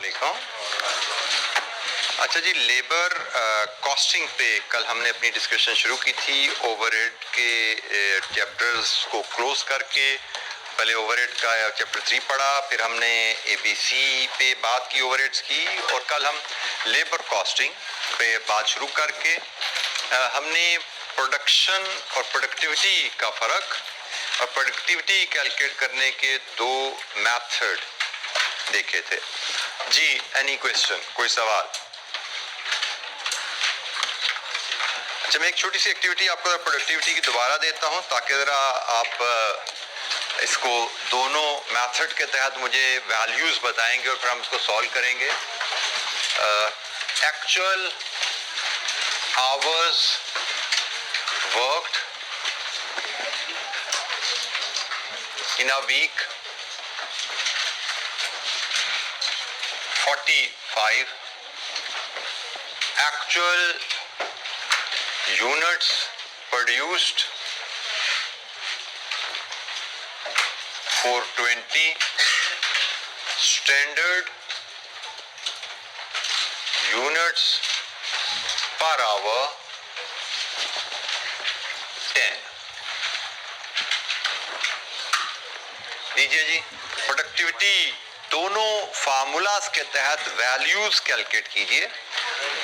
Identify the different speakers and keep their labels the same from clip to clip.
Speaker 1: अलैकुम। अच्छा जी, labour costing पे कल हमने अपनी डिस्कशन शुरू की थी ओवरहेड के चैप्टर्स को क्लोज करके। पहले ओवरहेड का चैप्टर 3 पढ़ा, फिर हमने ABC पे बात की, ओवरहेड्स की, और कल हम लेबर कॉस्टिंग पे बात शुरू करके हमने प्रोडक्शन और प्रोडक्टिविटी का फ़र्क और प्रोडक्टिविटी कैलकुलेट करने के दो मेथड देखे थे जी। एनी क्वेश्चन, कोई सवाल? अच्छा, मैं एक छोटी सी एक्टिविटी आपको प्रोडक्टिविटी की दोबारा देता हूं ताकि ज़रा आप इसको दोनों मेथड के तहत मुझे वैल्यूज़ बताएंगे और फिर हम इसको सॉल्व करेंगे। Actual hours worked in a week 45, actual units produced 420, standard units per hour 10। लीजिए जी, प्रोडक्टिविटी दोनों फार्मूलाज के तहत वैल्यूज कैलकुलेट कीजिए।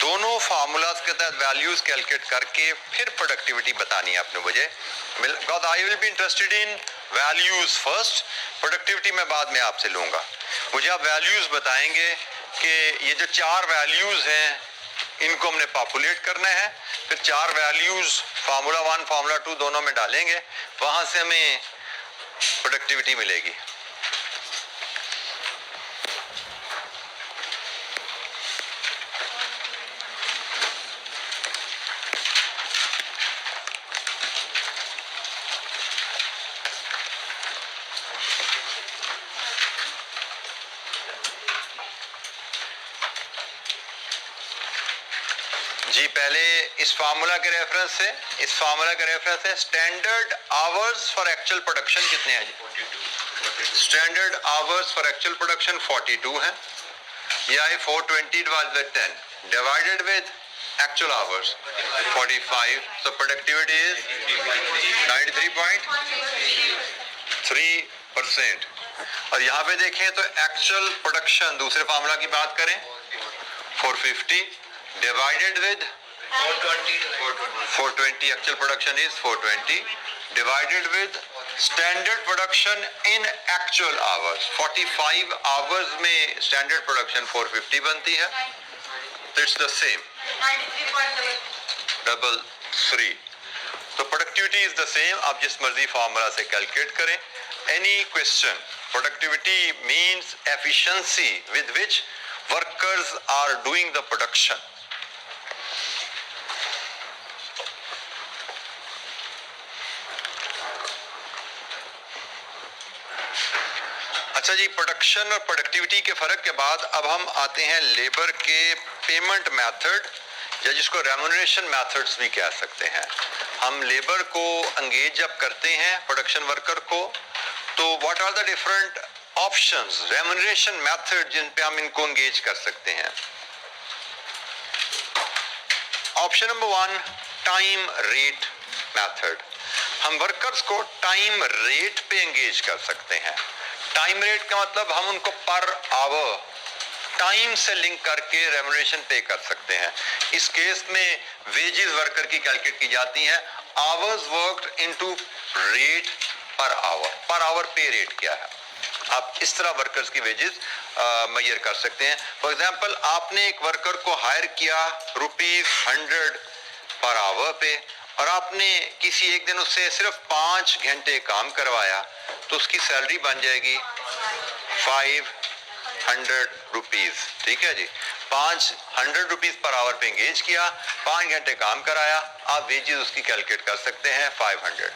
Speaker 1: दोनों फार्मूलाज के तहत वैल्यूज कैलकुलेट करके फिर प्रोडक्टिविटी बतानी है आपने मुझे। Because I will be interested in values first, productivity मैं बाद में आपसे लूंगा। मुझे आप वैल्यूज बताएंगे कि ये जो 4 वैल्यूज हैं इनको हमने पॉपुलेट करना है, फिर 4 वैल्यूज फार्मूला 1 फार्मूला 2 दोनों में डालेंगे, वहां से हमें प्रोडक्टिविटी मिलेगी। जी, पहले इस फार्मूला के रेफरेंस से standard hours for actual production कितने हैं जी? Standard hours for actual production 42 है। या 420 divided by 10 divided with actual hours 45, so productivity is 93.3%। और यहाँ पे देखें तो एक्चुअल प्रोडक्शन, दूसरे फार्मूला की बात करें, 450 divided with 420, actual production is 420 divided with standard production in actual hours 45 hours में standard production 450 बनती है, it's the same 93.3। तो प्रोडक्टिविटी इज द सेम, आप जिस मर्जी फार्मूला से कैलकुलेट करें। Any question? Productivity means efficiency with which workers are doing the production. अच्छा जी, प्रोडक्शन और प्रोडक्टिविटी के फर्क के बाद अब हम आते हैं लेबर के पेमेंट मेथड, या जिसको रेम्यूनरेशन मेथड्स भी कह सकते हैं। हम लेबर को एंगेज जब करते हैं, प्रोडक्शन वर्कर को, तो what are the different options, remuneration method जिन पे हम इनको एंगेज कर सकते हैं। Option number 1, time rate method. हम वर्कर्स को टाइम रेट पे एंगेज कर सकते हैं। टाइम रेट का मतलब हम उनको पर आवर टाइम से लिंक करके रेम्यूनरेशन पे कर सकते हैं। इस केस में वेजेस वर्कर की कैलकुलेट की जाती हैं, hours worked into rate per our पे रेट क्या है। आप इस तरह वर्कर्स की वेजेस मेजर कर सकते हैं। फॉर एग्जांपल, आपने एक वर्कर को हायर किया ₹100 पर आवर पे, और आपने किसी एक दिन उससे सिर्फ 5 घंटे काम करवाया, तो उसकी सैलरी बन जाएगी 500 रुपीज। ठीक है जी, 500 रुपीज पर आवर पे एंगेज किया, 5 घंटे काम कराया, आप वेजेस उसकी कैलकुलेट कर सकते हैं 500।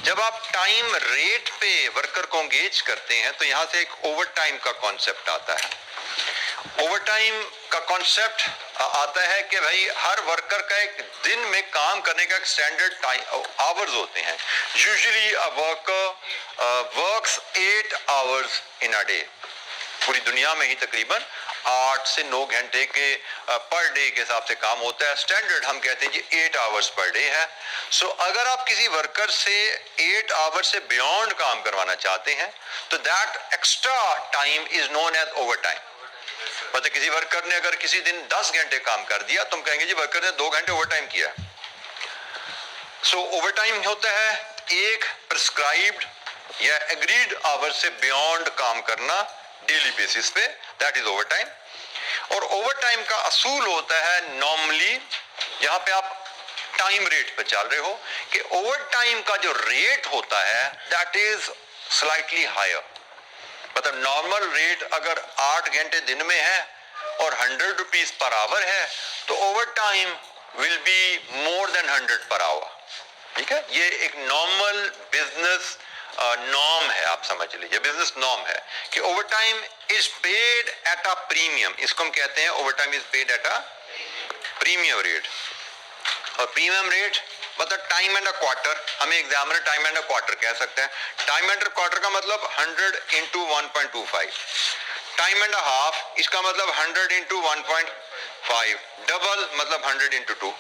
Speaker 1: जब आप टाइम रेट पे वर्कर को एंगेज करते हैं तो यहां से एक ओवर टाइम का कॉन्सेप्ट आता है। ओवर टाइम का कॉन्सेप्ट आता है कि भाई हर वर्कर का एक दिन में काम करने का एक स्टैंडर्ड टाइम आवर्स होते हैं। Usually a worker works 8 hours in a day, पूरी दुनिया में ही तकरीबन 8 से 9 घंटे के पर डे के हिसाब से काम होता है। स्टैंडर्ड हम कहते हैं जी 8 आवर्स पर डे है। सो अगर आप किसी वर्कर से 8 आवर्स से बियॉन्ड काम करवाना चाहते हैं तो that extra time is known as overtime. मतलब किसी वर्कर ने अगर किसी दिन 10 घंटे काम कर दिया, तुम कहेंगे जी वर्कर ने 2 घंटे ओवर टाइम किया। सो ओवर टाइम होता है एक प्रिस्क्राइब्ड या एग्रीड आवर से बियॉन्ड काम करना डेली बेसिस पे, दैट इज ओवर टाइम। और ओवर टाइम का असूल होता है नॉर्मली, यहां पे आप टाइम रेट पे चल रहे हो, कि ओवर टाइम का जो रेट होता है दैट इज स्लाइटली हायर। मतलब नॉर्मल रेट अगर 8 घंटे दिन में है और 100 रुपीज पर आवर है तो over time will be more than 100 per hour. ठीक है, ये एक नॉर्मल बिजनेस नॉर्म है, आप समझ लीजिए बिजनेस नॉर्म है कि overtime is paid at a premium. इसको हम कहते हैं over time is paid at a premium rate. और प्रीमियम रेट मतलब टाइम एंड अ क्वार्टर, हमें examiner time and a quarter कह सकते हैं। टाइम एंड अ क्वार्टर का मतलब 100 into 1.25। Time and a half इसका मतलब 100 इंटू 1.5। डबल मतलब 100 इंटू 2।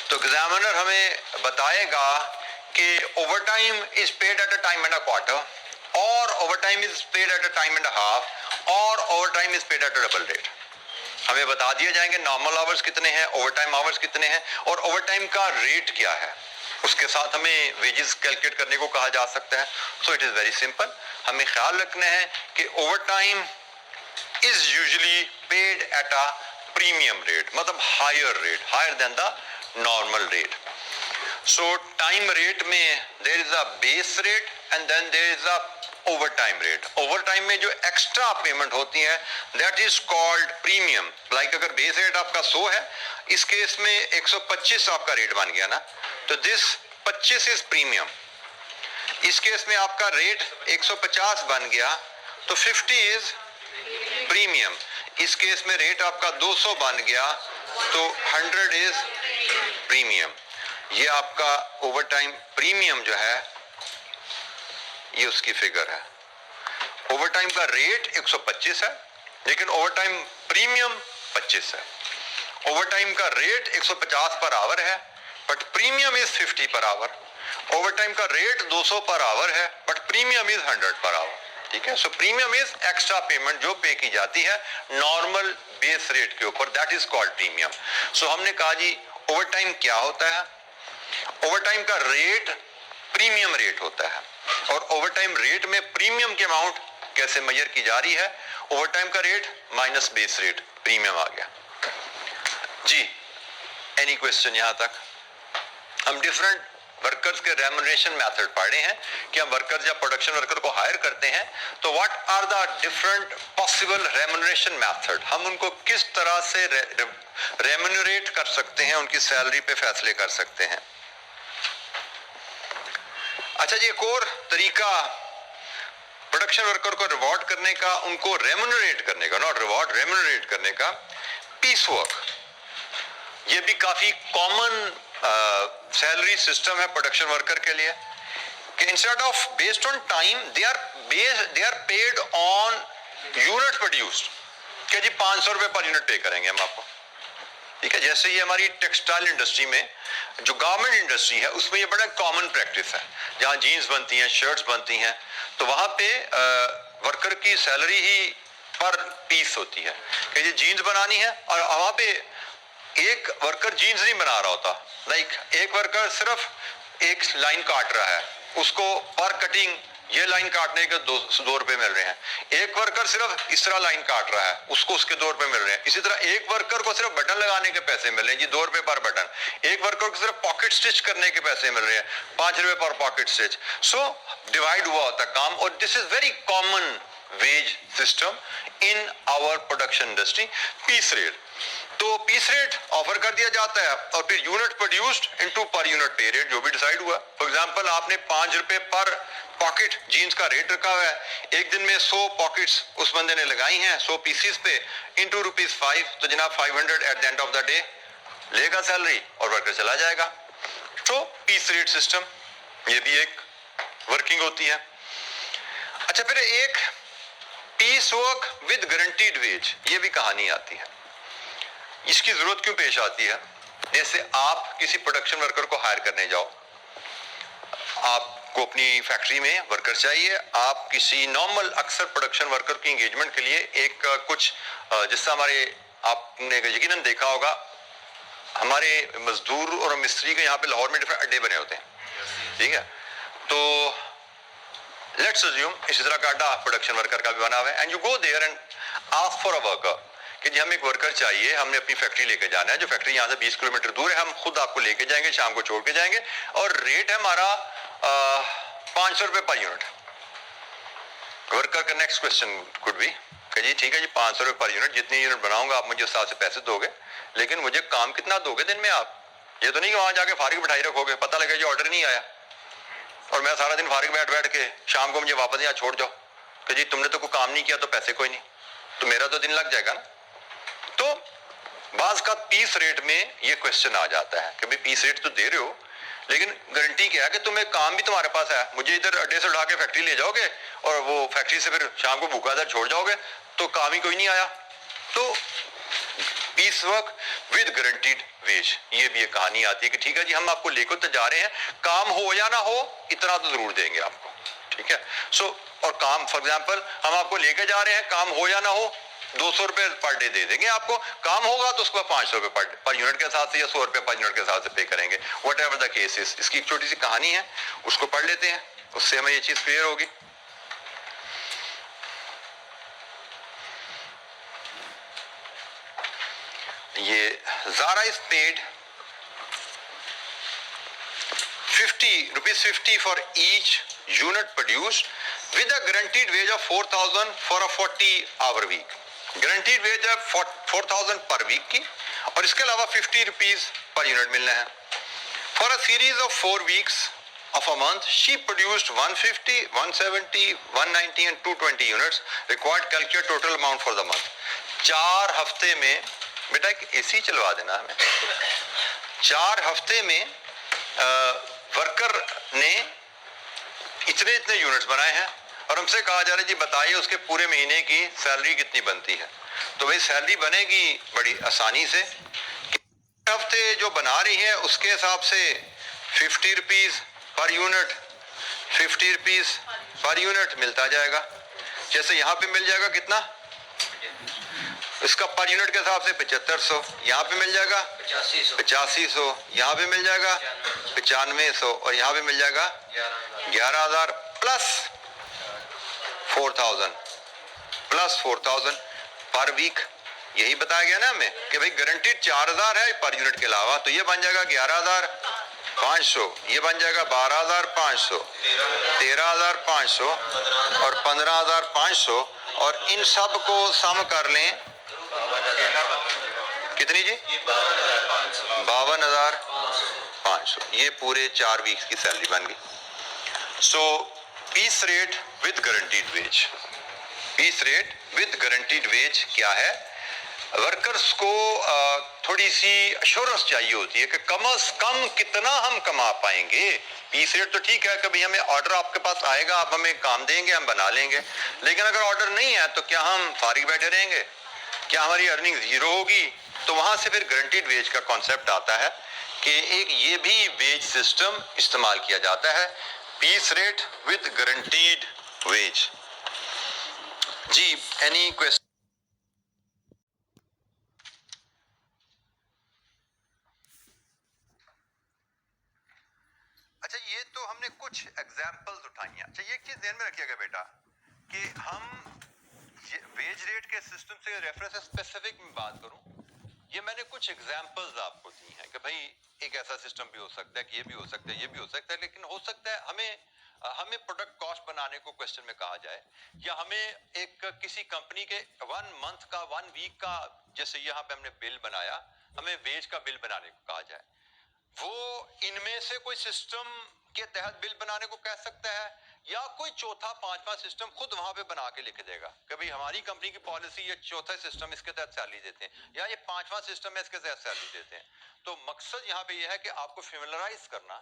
Speaker 1: तो एग्जामिनर हमें बताएगा कि overtime is paid at a time and a quarter, और overtime is paid at a time and a half, और overtime is paid at a double rate. हमें बता दिए जाएंगे नॉर्मल आवर्स कितने हैं, ओवर टाइम आवर्स कितने हैं, और ओवर टाइम का रेट क्या है। उसके साथ हमें वेजेस कैलकुलेट करने को कहा जा सकता है। So it is very simple. हमें ख्याल रखना है कि overtime is usually paid at a premium rate, मतलब higher rate, higher than the normal rate. So time rate में there is a base rate and then there is a overtime rate. Overtime में जो extra payment होती है that is called premium. Like अगर base rate आपका 100 है, इस case में 125 आपका रेट बन गया ना, तो दिस 25 इज प्रीमियम। इस केस में आपका रेट 150 बन गया तो 50 इज प्रीमियम। इस केस में रेट आपका 200 बन गया तो 100 इज प्रीमियम। ये आपका ओवर टाइम प्रीमियम जो है ये उसकी फिगर है। ओवर टाइम का रेट 125 है लेकिन ओवर टाइम प्रीमियम 25 है। ओवर टाइम का रेट 150 पर आवर है but premium is 50 per hour. Over time का रेट 200 पर आवर है but premium is 100 per hour. ठीक है, सो प्रीमियम इज एक्स्ट्रा पेमेंट जो पे की जाती है नॉर्मल बेस रेट के ऊपर, that is called premium. So हमने कहा जी ओवर टाइम क्या होता है। ओवर टाइम का रेट प्रीमियम रेट होता है, और ओवर टाइम रेट में प्रीमियम की अमाउंट कैसे मेजर की जा रही है, ओवर टाइम का rate minus base rate, premium आ गया जी। एनी क्वेश्चन यहां तक? हम डिफरेंट वर्कर्स के रेम्युनरेशन मेथड पढ़ रहे हैं कि हम वर्कर्स या प्रोडक्शन वर्कर को हायर करते हैं तो what are the different possible remuneration method. हम उनको किस तरह से रेम्युनरेट कर सकते हैं, उनकी सैलरी पे फैसले कर सकते हैं। अच्छा जी, एक और तरीका प्रोडक्शन वर्कर को रिवॉर्ड करने का, उनको रेम्युनरेट करने का, नॉट रिवॉर्ड, रेम्युनरेट करने का, पीस वर्क। ये भी काफी कॉमन सैलरी सिस्टम है प्रोडक्शन वर्कर के लिए कि instead of based on time they are paid on unit produced. क्या जी 500 रुपए पर यूनिट पे करेंगे हम आपको। ठीक है, जैसे ये हमारी टेक्सटाइल इंडस्ट्री में, जो गारमेंट इंडस्ट्री है उसमें ये बड़ा कॉमन प्रैक्टिस है। जहां जीन्स बनती हैं, शर्ट्स बनती हैं, तो वहां पे वर्कर की सैलरी ही पर पीस होती है कि ये जीन्स बनानी है, और वहां पे एक वर्कर जीन्स नहीं बना रहा होता। लाइक एक वर्कर सिर्फ एक लाइन काट रहा है, उसको पर कटिंग ये लाइन काटने के 2 रुपए मिल रहे हैं। एक वर्कर सिर्फ इस तरह लाइन काट रहा है, उसको उसके 2 रुपए मिल रहे हैं। इसी तरह एक वर्कर को सिर्फ बटन लगाने के पैसे मिल रहे हैं जी, 2 रुपए पर बटन। एक वर्कर को सिर्फ पॉकेट स्टिच करने के पैसे मिल रहे हैं, 5 रुपए पर पॉकेट स्टिच। सो डिवाइड हुआ होता काम, और this is very common wage system in our production industry. Piece rate, तो पीस रेट ऑफर कर दिया जाता है और फिर unit produced into per unit पे रेट जो भी डिसाइड हुआ। फॉर एग्जांपल आपने 5 रुपए पर पॉकेट जीन्स का रेट रखा हुआ है, एक दिन में 100 पॉकेट्स उस बंदे ने लगाई हैं 100 पीसीस पे, इनटू ₹5, तो जनाब 500 at the end of the day लेगा सैलरी और वर्कर चला जाएगा। तो पीस रेट सिस्टम ये भी एक वर्किंग होती है। अच्छा, फिर एक piece work with guaranteed wage, ये भी कहानी आती है। इसकी जरूरत क्यों पेश आती है? जैसे आप किसी प्रोडक्शन वर्कर को हायर करने जाओ, आपको अपनी फैक्ट्री में वर्कर चाहिए, आप किसी नॉर्मल अक्सर प्रोडक्शन वर्कर की एंगेजमेंट के लिए एक कुछ जिससे हमारे आपने यकीनन देखा होगा, हमारे मजदूर और मिस्त्री के यहाँ पे लाहौर में डिफरेंट अड्डे बने होते हैं, ठीक है? तो लेट्स अज्यूम इसी तरह का अड्डा प्रोडक्शन वर्कर का भी बना हुआ है, and you go there and ask for a worker कि जी हमें एक वर्कर चाहिए, हमने अपनी फैक्ट्री लेके जाना है, जो फैक्ट्री यहाँ से 20 किलोमीटर दूर है, हम खुद आपको लेके जाएंगे, शाम को छोड़ के जाएंगे, और रेट है हमारा 500 रुपए पर यूनिट। वर्कर का नेक्स्ट क्वेश्चन कुड बी कि जी ठीक है जी 500 रुपए पर यूनिट, जितनी यूनिट बनाऊंगा आप मुझे उस हिसाब से पैसे दोगे, लेकिन मुझे काम कितना दोगे दिन में आप? ये तो नहीं कि वहां जाके फारिग बिठाई रखोगे, पता लगे जी ऑर्डर नहीं आया और मैं सारा दिन फारिग बैठ बैठ के शाम को मुझे वापस यहाँ छोड़ जाओ कि जी तुमने तो कोई काम नहीं किया तो पैसे कोई नहीं, तो मेरा तो दिन लग जाएगा ना। तो बाज का पीस रेट में ये क्वेश्चन आ जाता है कि भाई पीस रेट तो दे रहे हो, लेकिन गारंटी क्या है कि तुम्हें काम भी तुम्हारे पास है, मुझे इधर अड्डे से उठा के फैक्ट्री ले जाओगे और वो फैक्ट्री से फिर शाम को भूखा इधर छोड़ जाओगे, तो काम ही कोई नहीं आया। तो piece work with guaranteed wage, ये भी एक कहानी आती है कि ठीक है जी हम आपको लेकर तो जा रहे हैं, काम हो या ना हो इतना तो जरूर देंगे आपको, ठीक है? सो और काम फॉर एग्जाम्पल हम आपको लेके जा रहे हैं, काम हो या ना हो 200 रुपए पर डे दे देंगे आपको, काम होगा तो उसको 500 रुपए पर यूनिट के साथ से या 100 रुपए पर यूनिट के साथ से पे करेंगे, what ever the case is. इसकी एक छोटी सी कहानी है, उसको पढ़ लेते हैं, उससे हमें ये चीज क्लियर होगी। ये Zara is paid 50 for each unit produced with a guaranteed wage of 4,000 for a 40-hour week। Guaranteed wage है 4,000 पर वीक की, और इसके अलावा 50 रुपीज पर यूनिट मिलना है। For a series of 4 weeks of a month she produced 150, 170, 190 and 220 units required, calculate total amount for the month। 4 हफ्ते में बेटा एक एसी चलवा देना हमें। 4 हफ्ते में वर्कर ने इतने इतने यूनिट्स बनाए हैं और हमसे कहा जा रहा है जी बताइए उसके पूरे महीने की सैलरी कितनी बनती है। तो भाई सैलरी बनेगी बड़ी आसानी से, हफ्ते जो बना रही है उसके हिसाब से 50 rupees per unit, 50 rupees per unit मिलता जाएगा। जैसे यहाँ पे मिल जाएगा कितना, इसका पर यूनिट के हिसाब से 7500, यहाँ पे मिल जाएगा 8500, यहाँ पे मिल जाएगा 9500 और यहाँ पे मिल जाएगा 11,000 प्लस 4,000 पर वीक। यही बताया गया ना हमें कि भाई गारंटीड 4,000 है पर यूनिट के अलावा, तो ये बन जाएगा 11,500, ये बन जाएगा 12,500, 13,500 और 15,500, और इन सब को सम कर लें कितनी जी, 52,500, ये पूरे 4 वीक्स की सैलरी बन गई। So piece rate with guaranteed wage, piece rate with guaranteed wage क्या है, वर्कर्स को थोड़ी सी अश्योरेंस चाहिए होती है कि कम से कम कितना हम कमा पाएंगे। पीस रेट तो ठीक है कि भाई हमें ऑर्डर आपके पास आएगा, आप हमें काम देंगे, हम बना लेंगे, लेकिन अगर ऑर्डर नहीं है तो क्या हम फारिग बैठे रहेंगे, क्या हमारी अर्निंग जीरो होगी? तो वहां से फिर गारंटीड वेज का कॉन्सेप्ट आता है कि एक ये भी वेज सिस्टम इस्तेमाल किया जाता है, piece rate with guaranteed wage. जी एनी क्वेश्चन? अच्छा ये तो हमने कुछ एग्जांपल्स उठाई हैं। अच्छा ये एक चीज ध्यान में रखिएगा बेटा कि हम वेज रेट के सिस्टम से रेफरेंस स्पेसिफिक में बात करूं, ये मैंने कुछ एग्जांपल्स आपको दी हैं कि भाई एक ऐसा सिस्टम भी हो सकता है कि ये भी हो सकता है, ये भी हो सकता है, लेकिन हो सकता है हमें प्रोडक्ट कॉस्ट बनाने को क्वेश्चन में कहा जाए, या हमें एक किसी कंपनी के 1 मंथ का 1 वीक का, जैसे यहाँ पे हमने बिल बनाया, हमें वेज का बिल बनाने को कहा जाए, वो इनमें से कोई सिस्टम के तहत बिल बनाने को कह सकता है, या कोई चौथा पांचवा सिस्टम खुद वहां पे बना के लिख देगा कि भाई हमारी कंपनी की पॉलिसी ये चौथा सिस्टम इसके तहत सैलरी देते हैं, या ये पांचवा सिस्टम है इसके तहत सैलरी देते हैं। तो मकसद यहाँ पे ये है कि आपको फेमिलराइज करना,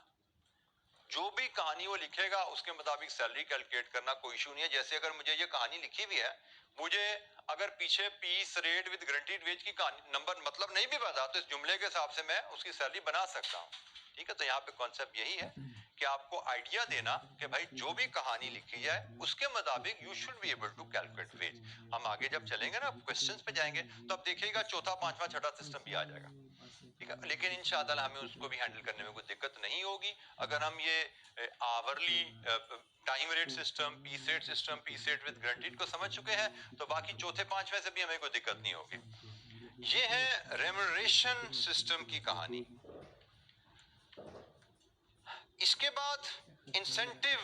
Speaker 1: जो भी कहानी वो लिखेगा उसके मुताबिक सैलरी कैलकुलेट करना, कोई इशू नहीं है। जैसे अगर मुझे ये कहानी लिखी भी है, मुझे अगर पीछे piece rate with guaranteed wage की नंबर मतलब नहीं भी पता तो इस जुमले के हिसाब से मैं उसकी सैलरी बना सकता हूँ। ठीक है, तो यहाँ पे कॉन्सेप्ट यही है कि आपको आइडिया देना कि भाई जो भी कहानी लिखी जाए उसके मुताबिक you should be able to calculate wage. हम आगे जब चलेंगे ना क्वेश्चंस पे जाएंगे तो अब देखिएगा चौथा पांचवा छठा सिस्टम भी आ जाएगा। ठीक है, लेकिन इंशाल्लाह हमें उसको भी हैंडल करने में कोई दिक्कत नहीं होगी अगर हम ये hourly time rate system, piece rate system, piece rate with guaranteed को समझ चुके हैं तो बाकी चौथे पांचवे से भी हमें कोई दिक्कत नहीं होगी। ये है रेम्यूनरेशन सिस्टम की कहानी। इसके बाद इंसेंटिव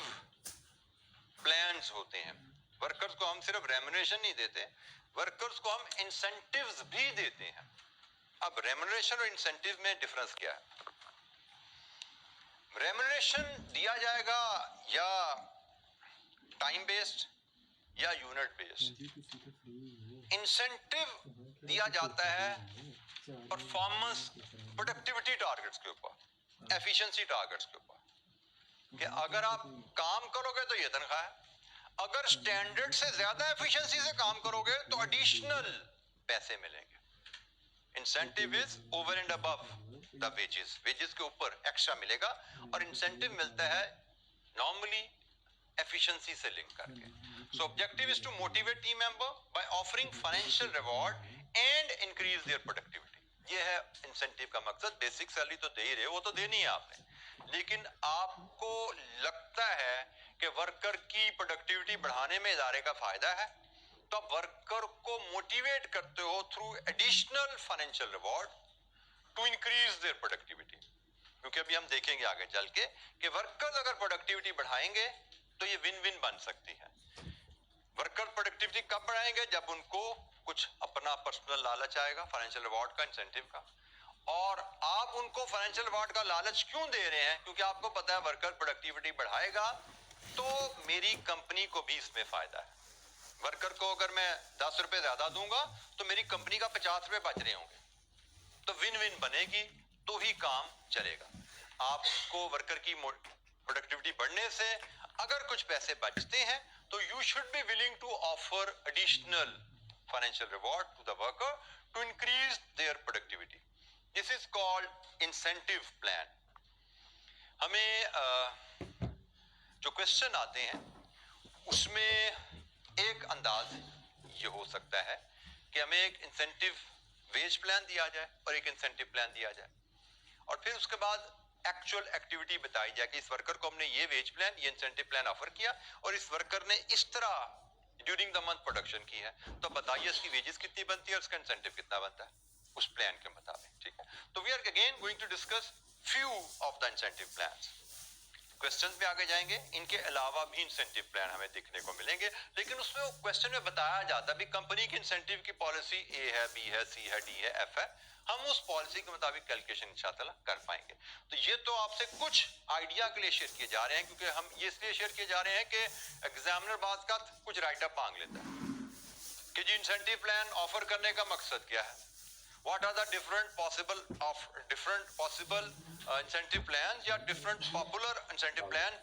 Speaker 1: प्लान्स होते हैं। वर्कर्स को हम सिर्फ रेम्यूनरेशन नहीं देते, वर्कर्स को हम इंसेंटिव्स भी देते हैं। अब रेम्यूनरेशन और इंसेंटिव में डिफरेंस क्या है? रेम्यूनरेशन दिया जाएगा या टाइम बेस्ड या यूनिट बेस्ड। इंसेंटिव दिया जाता है परफॉर्मेंस प्रोडक्टिविटी टारगेट्स के ऊपर, एफिशिएंसी टारगेट्स के ऊपर, कि अगर आप काम करोगे तो ये तनख्वाह है, अगर स्टैंडर्ड से ज्यादा एफिशिएंसी से काम करोगे तो एडिशनल पैसे मिलेंगे। Incentive is over and above the wages, wages के ऊपर एक्स्ट्रा मिलेगा और इंसेंटिव मिलता है नॉर्मली एफिशिएंसी से लिंक करके। So objective is to motivate team member by offering financial reward and increase their productivity. ये है इंसेंटिव का मकसद। बेसिक सैलरी तो दे ही रहे हो, वो तो देनी है आपने, लेकिन आपको लगता है कि वर्कर की प्रोडक्टिविटी बढ़ाने में इदारे का फायदा है तो वर्कर को मोटिवेट करते हो through additional financial reward to increase their productivity. क्योंकि अभी हम देखेंगे आगे चल के कि वर्कर्स अगर प्रोडक्टिविटी बढ़ाएंगे तो ये विन विन बन सकती है। वर्कर प्रोडक्टिविटी कब बढ़ाएंगे? जब उनको कुछ अपना पर्सनल लालच आएगा, फाइनेंशियल रिवॉर्ड का, इंसेंटिव का। और आप उनको फाइनेंशियल रिवॉर्ड का लालच क्यों दे रहे हैं? क्योंकि आपको पता है वर्कर प्रोडक्टिविटी बढ़ाएगा तो मेरी कंपनी को भी इसमें फायदा है। वर्कर को अगर मैं 10 रुपए ज्यादा दूंगा तो मेरी कंपनी का 50 रुपए बच रहे होंगे, तो विन विन बनेगी तो ही काम चलेगा। आपको वर्कर की प्रोडक्टिविटी बढ़ने से अगर कुछ पैसे बचते हैं तो you should be willing to offer additional financial reward to the worker to increase their productivity. This is called incentive plan. हमें जो क्वेश्चन आते हैं उसमें एक अंदाज ये हो सकता है कि हमें एक इंसेंटिव वेज प्लान दिया जाए और एक इंसेंटिव प्लान दिया जाए और फिर उसके बाद एक्चुअल एक्टिविटी बताई जाए कि इस वर्कर को हमने ये वेज प्लान, ये इंसेंटिव प्लान ऑफर किया और इस वर्कर ने इस तरह ड्यूरिंग द मंथ प्रोडक्शन की है, तो बताइए इसकी वेजेस कितनी बनती है और उसका इंसेंटिव कितना बनता है उस प्लान के मुताबिक। ठीक है, तो we are again going to discuss few of the incentive plans. Questions में आगे जाएंगे, इनके अलावा भी इंसेंटिव प्लान हमें देखने को मिलेंगे, लेकिन उसमें क्वेश्चन में बताया जाता है कंपनी की इंसेंटिव की पॉलिसी ए है, बी है, सी है, डी है, एफ है। हम उस पॉलिसी के मुताबिक कैलकुलेशन इंशाअल्लाह कर पाएंगे। तो ये तो आपसे कुछ आइडिया के लिए शेयर किए जा रहे हैं, क्योंकि हम ये इसलिए शेयर किए जा रहे हैं कि एग्जामिनर बात का कुछ राइटअप मांग लेता है कि जी इंसेंटिव प्लान ऑफर करने का मकसद क्या है, what are the different possible incentive plans या different popular incentive plan,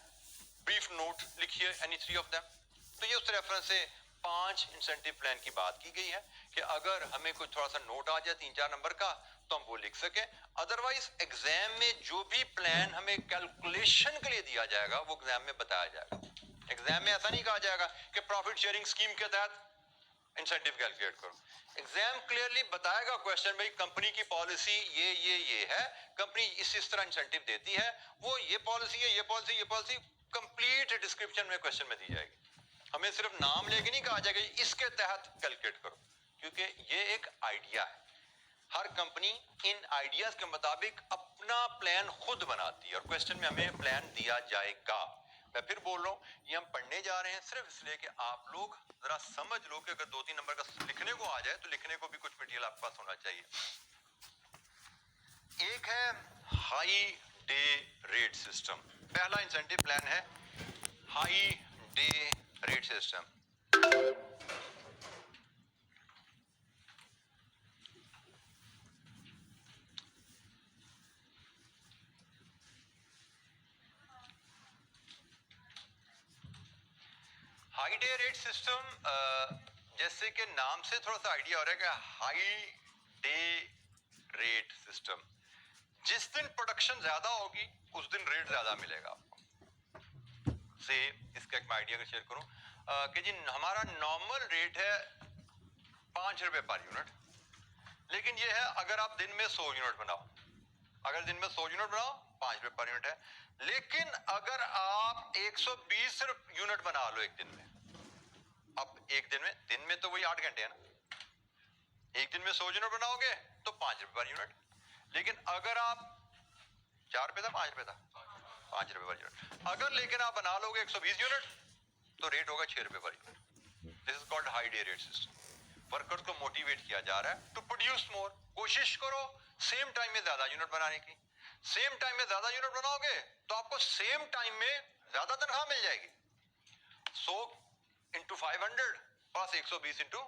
Speaker 1: brief note लिखिए any three of them। तो ये उस रेफरेंस से 5 इंसेंटिव प्लान की बात की गई है कि अगर हमें कोई थोड़ा सा नोट आ जाए 3-4 नंबर का तो हम वो लिख सके। अदरवाइज एग्जाम में जो भी प्लान हमें कैलकुलेशन के लिए दिया जाएगा वो एग्जाम में बताया जाएगा। एग्जाम में ऐसा नहीं कहा जाएगा कि प्रॉफिट शेयरिंग स्कीम के तहत इंसेंटिव कैलकुलेट करो। एग्जाम क्लियरली बताएगा क्वेश्चन में कंपनी की पॉलिसी ये है, कंपनी इस तरह इंसेंटिव देती है, वो ये पॉलिसी है, ये पॉलिसी कंप्लीट डिस्क्रिप्शन में क्वेश्चन में दी जाएगी। हमें सिर्फ नाम लेके नहीं कहा जाएगा इसके तहत कैलकुलेट करो, क्योंकि ये एक आइडिया है। हर कंपनी इन आइडियाज के मुताबिक अपना प्लान खुद बनाती है और क्वेश्चन में हमें प्लान दिया जाएगा। मैं फिर बोल रहा हूं, ये हम पढ़ने जा रहे हैं सिर्फ इसलिए कि आप लोग जरा समझ लो कि अगर 2-3 नंबर का लिखने को आ जाए तो लिखने को भी कुछ मटेरियल आपके पास होना चाहिए। एक है हाई डे रेट सिस्टम। पहला इंसेंटिव प्लान है high day rate system. High day rate system जैसे कि नाम से थोड़ा सा आइडिया हो रहा है कि हाई डे रेट सिस्टम, जिस दिन प्रोडक्शन ज्यादा होगी उस दिन रेट ज्यादा मिलेगा आपको। से इसका एक मैं आइडिया का शेयर करूं कि जी हमारा नॉर्मल रेट है 5 रुपए पर यूनिट, लेकिन ये है अगर आप दिन में 100 यूनिट बनाओ, अगर दिन में 100 यूनिट बनाओ 5 रुपए पर यूनिट है। लेकिन अगर आप 120 यूनिट बना लो एक दिन में, अब एक दिन में तो वही 8 घंटे है ना, एक दिन में 100 यूनिट बनाओगे तो 5 रुपए पर यूनिट। लेकिन अगर आप 4 रुपए था 5 रुपए था 5 रुपए पर यूनिट, अगर लेकिन आप बना लोगे 120 यूनिट तो रेट होगा 6 रुपए per unit. This is called high day rate system. Workers को मोटिवेट किया जा रहा है टू प्रोड्यूस मोर, कोशिश करो सेम टाइम में ज्यादा यूनिट बनाने की। सेम टाइम में ज्यादा यूनिट बनाओगे तो आपको सेम टाइम में ज्यादा तनख्वाह मिल जाएगी। 100 into 500 plus 120 into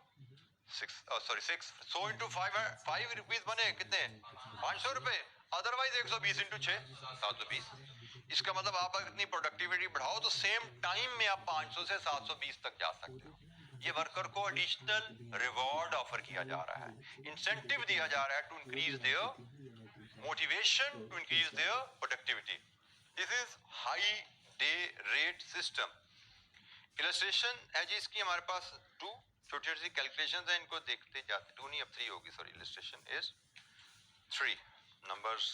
Speaker 1: 6 100 into 5 rupees बने कितने 500 रुपए, अदरवाइज 120 इंटू 6 720। इसका मतलब आप अगर इतनी प्रोडक्टिविटी बढ़ाओ तो सेम टाइम में आप 500 से 720 तक जा सकते हो। ये वर्कर को एडिशनल रिवॉर्ड ऑफर किया जा रहा है, इंसेंटिव दिया जा रहा है to increase their motivation, to increase their productivity. This is high day rate system. Illustration है जी इसकी हमारे पास 2 छोटी छोटी कैलकुलेशंस हैं, इनको देखते जाते। 2 नहीं अब 3 होगी, sorry, illustration is 3। Numbers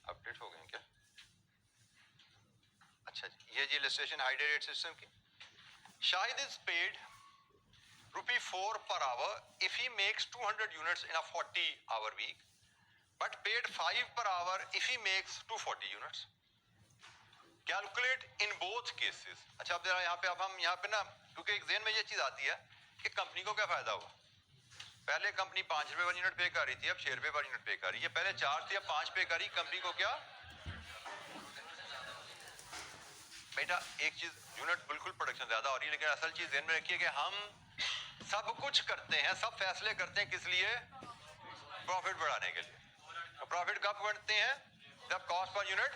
Speaker 1: update हो गए हैं क्या? अच्छा जी, ये जी illustration high day rate system की। Shahid is paid ₹4 per hour if he makes 200 units in a 40-hour week, but paid 5 per hour if he makes 240 units. Calculate in both cases. अच्छा अब जरा यहाँ पे, अब हम यहाँ पे ना, क्योंकि एक ज़हन में ये चीज़ आती है कि कंपनी को क्या फायदा हुआ। पहले कंपनी 5 रुपए पर यूनिट पे कर रही थी, अब 6 रुपए पर यूनिट पे कर रही है। पहले 4 थी, अब 5 पे करी। कंपनी को क्या बेटा, एक चीज यूनिट बिल्कुल प्रोडक्शन ज्यादा हो रही है, लेकिन असल चीज ध्यान में रखिए कि हम सब कुछ करते हैं, सब फैसले करते हैं किस लिए, प्रॉफिट बढ़ाने के लिए। प्रॉफिट कब बढ़ते हैं, जब कॉस्ट पर यूनिट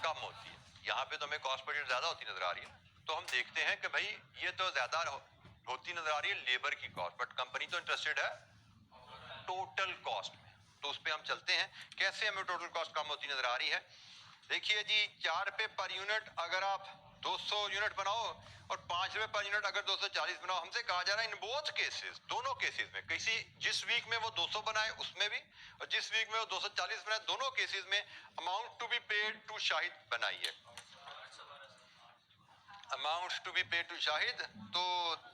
Speaker 1: कम होती है। यहाँ पे तो हमें कॉस्ट पर यूनिट ज्यादा होती नजर आ रही है, तो हम देखते हैं कि भाई ये तो ज्यादा होती नजर आ रही है लेबर की कॉस्ट, बट कंपनी तो इंटरेस्टेड है टोटल कॉस्ट में। तो उस पर हम चलते हैं, कैसे हमें टोटल कॉस्ट कम होती नजर आ रही है। देखिए जी, 4 रुपए पर यूनिट अगर आप 200 यूनिट बनाओ और 5 रुपए पर यूनिट अगर 240 बनाओ, हमसे कहा जा रहा है इन बोथ केसेस, दोनों केसेस में, किसी जिस वीक में वो 200 बनाए उसमें भी, और जिस वीक में वो 240 बनाए, दोनों केसेस में amount to be paid to Shahid बनाइए। Amount to be paid to Shahid, तो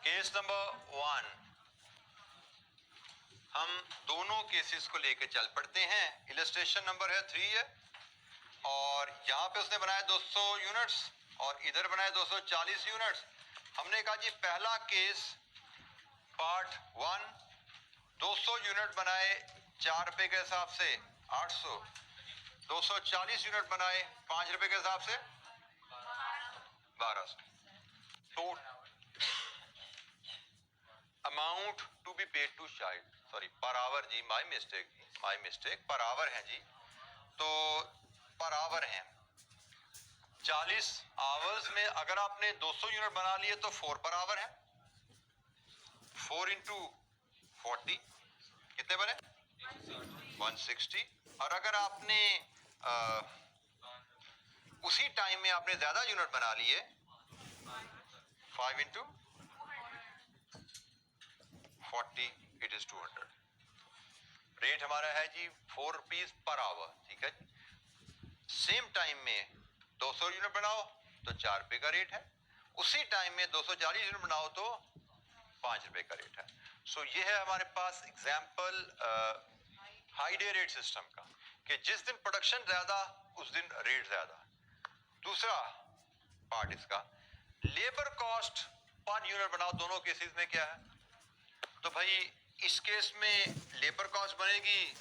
Speaker 1: केस नंबर 1, हम दोनों केसेस को लेकर चल पड़ते हैं। इलस्ट्रेशन नंबर है 3 है, और यहाँ पे उसने बनाया 200 यूनिट्स और इधर बनाया 240 यूनिट्स। हमने कहा जी पहला केस पार्ट 1, 200 यूनिट बनाए 4 रुपए के हिसाब से 800, 240 यूनिट बनाए 5 रुपए के हिसाब से 1200। तो amount to be paid to Shahid, sorry per hour जी, माय मिस्टेक, पर आवर है जी, तो पर आवर है 40 आवर्स में। अगर आपने 200 यूनिट बना लिए तो 4 पर आवर है, 4 इंटू 40 कितने बने 160। और अगर आपने उसी टाइम में आपने ज्यादा यूनिट बना लिए 5 इंटू 40 इट इज 200। रेट हमारा है जी 4 रुपीज पर आवर, ठीक है। सेम टाइम में 200 यूनिट बनाओ तो 4 रुपए का रेट है, उसी टाइम में 240 यूनिट बनाओ तो 5 रुपए का रेट है। सो ये है हमारे पास example high day rate system का, कि जिस दिन प्रोडक्शन ज्यादा उस दिन रेट ज्यादा। दूसरा पार्ट इसका, लेबर कॉस्ट पर यूनिट बनाओ, दोनों केसेस में क्या है, तो भाई इस केस में लेबर कॉस्ट बनेगी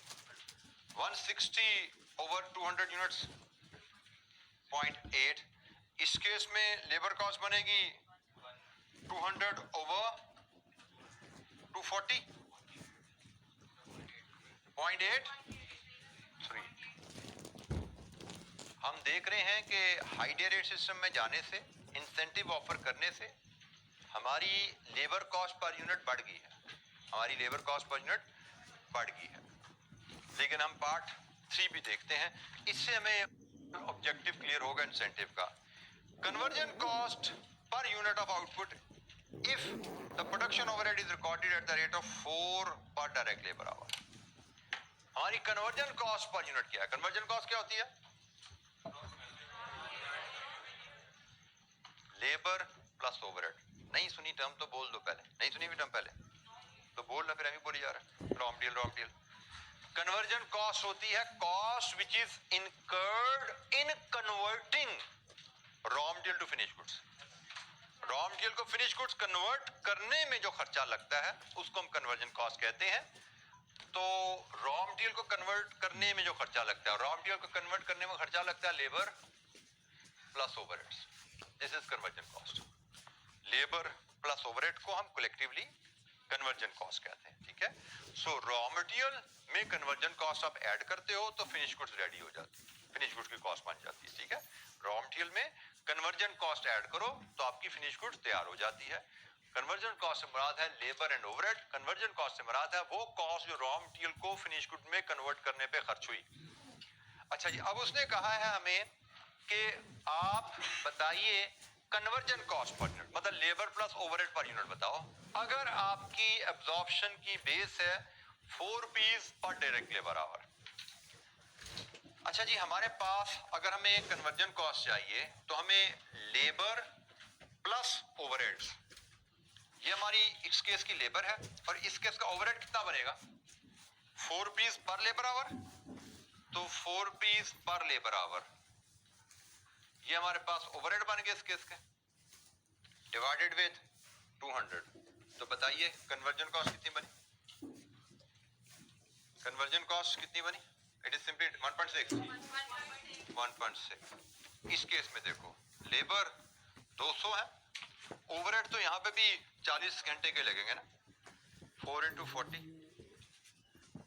Speaker 1: 160 ओवर 200 यूनिट्स 0.8। इस केस में लेबर कॉस्ट बनेगी 200 ओवर 240 0.83। हम देख रहे हैं कि हाई डे रेट सिस्टम में जाने से, इंसेंटिव ऑफर करने से हमारी लेबर कॉस्ट पर यूनिट बढ़ गई है, हमारी लेबर कॉस्ट पर यूनिट बढ़ गई है। लेकिन हम पार्ट 3 भी देखते हैं, इससे हमें ऑब्जेक्टिव क्लियर होगा इंसेंटिव का। Conversion cost per unit of output if the production overhead is recorded at the rate of 4 पर डायरेक्ट लेबर आवर। हमारी कन्वर्जन कॉस्ट पर यूनिट क्या है? कन्वर्जन कॉस्ट क्या होती है? Labour plus overhead. नहीं सुनी टर्म तो बोल दो पहले, नहीं सुनी भी टर्म पहले तो बोल ना, फिर हम ही बोली जा रहा है। रॉ मटेरियल कन्वर्जन कॉस्ट होती है cost which is incurred in converting raw material to finish goods. Raw material को फिनिश गुड्स कन्वर्ट करने में जो खर्चा लगता है उसको हम कन्वर्जन कॉस्ट कहते हैं। तो रॉ मटेरियल को कन्वर्ट करने में जो खर्चा लगता है, रॉ मटेरियल को कन्वर्ट करने में खर्चा लगता है labour plus overheads, this is conversion cost. Labour plus overhead को हम कलेक्टिवली कन्वर्जन कॉस्ट कहते हैं, ठीक है। सो रॉ मटेरियल में कन्वर्जन कॉस्ट आप ऐड करते हो तो फिनिश गुड्स रेडी हो जाती है, फिनिश गुड्स की कॉस्ट बन जाती है, ठीक है। रॉ मटेरियल में कन्वर्जन कॉस्ट ऐड करो तो आपकी फिनिश गुड्स तैयार हो जाती है। कन्वर्जन कॉस्ट से मुराद है labour and overhead, conversion cost से मुराद है वो कॉस्ट जो रॉ मटेरियल को फिनिश गुड में कन्वर्ट करने पे खर्च हुई। अच्छा जी, अब उसने कहा है हमें कि आप बताइए कन्वर्जन कॉस्ट पर यूनिट, मतलब labour plus overhead per unit बताओ। अगर आपकी एब्जॉर्प्शन की बेस है 4 rupees per direct labour our. अच्छा जी, हमारे पास अगर हमें कन्वर्जन कॉस्ट चाहिए तो हमें लेबर प्लस ओवरहेड्स, ये हमारी इस केस की लेबर है और इस केस का ओवरहेड कितना बनेगा? 4 रुपीज पर लेबर आवर, तो 4 रुपीज पर लेबर आवर ये हमारे पास ओवरहेड बन गए इस केस के, डिवाइडेड विद 200। तो बताइए कन्वर्जन कॉस्ट कितनी बनी? कन्वर्जन कॉस्ट कितनी बनी? It is simply 1.6। इस केस में देखो लेबर 200 है, ओवरहेड तो यहां पे भी 40 घंटे के लगेंगे ना, 4 × 40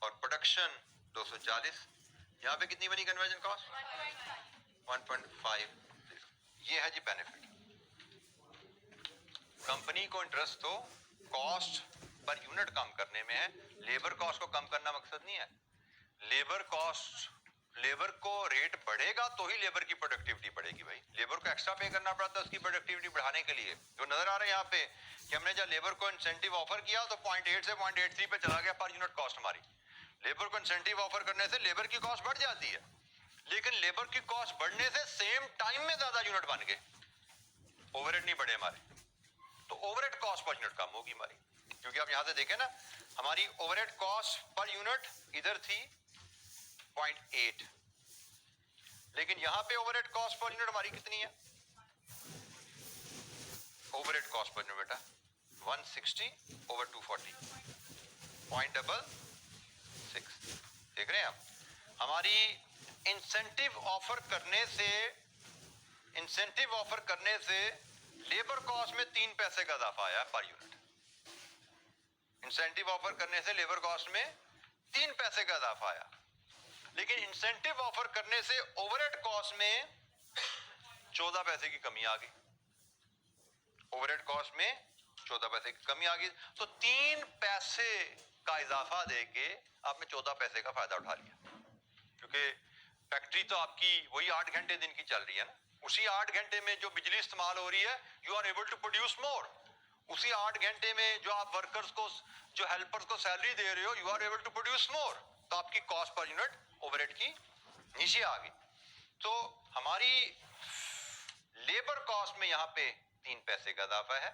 Speaker 1: और प्रोडक्शन 240, यहां पे कितनी बनी कन्वर्जन कॉस्ट? 1.50। ये है जी बेनिफिट। कंपनी को इंटरेस्ट तो कॉस्ट पर यूनिट कम करने में है, लेबर कॉस्ट को कम करना मकसद नहीं है। लेबर कॉस्ट, लेबर को रेट बढ़ेगा तो ही लेबर की प्रोडक्टिविटी बढ़ेगी भाई। लेबर को एक्स्ट्रा पे करना पड़ता है उसकी प्रोडक्टिविटी बढ़ाने के लिए। जो नजर आ रहा है यहाँ पे कि हमने जब लेबर को इंसेंटिव ऑफर किया तो 0.8 से 0.83 पे चला गया पर यूनिट कॉस्ट हमारी। लेबर को इंसेंटिव ऑफर करने से लेबर की कॉस्ट बढ़ जाती है, लेकिन लेबर की कॉस्ट बढ़ने से सेम टाइम में ज्यादा यूनिट बन गए, ओवरहेड नहीं बढ़े हमारे, तो ओवरहेड कॉस्ट पर यूनिट कम होगी हमारी। क्योंकि आप यहां से देखें ना, हमारी ओवरहेड कॉस्ट पर यूनिट इधर थी 0.8, लेकिन यहां पे ओवरहेड कॉस्ट पर यूनिट हमारी कितनी है? ओवरहेड कॉस्ट पर यूनिट बेटा 160/240, 0.66। देख रहे हैं आप, हमारी इंसेंटिव ऑफर करने से लेबर कॉस्ट में 3 पैसे का इजाफा आया पर यूनिट। इंसेंटिव ऑफर करने से लेबर कॉस्ट में 3 पैसे का इजाफा आया, लेकिन इंसेंटिव ऑफर करने से ओवरहेड कॉस्ट में 14 पैसे की कमी आ गई। ओवरहेड कॉस्ट में 14 पैसे की कमी आ गई, तो 3 पैसे का इजाफा देके आपने 14 पैसे का फायदा उठा लिया। क्योंकि फैक्ट्री तो आपकी वही 8 घंटे दिन की चल रही है ना, उसी 8 घंटे में जो बिजली इस्तेमाल हो रही है you are able to produce more. उसी 8 घंटे में जो आप वर्कर्स को, जो हेल्पर्स को सैलरी दे रहे हो, you are able to produce more, तो आपकी कॉस्ट पर यूनिट ओवरहेड की नीचे आ गई। तो हमारी लेबर कॉस्ट में यहां पे 3 पैसे का इजाफा है,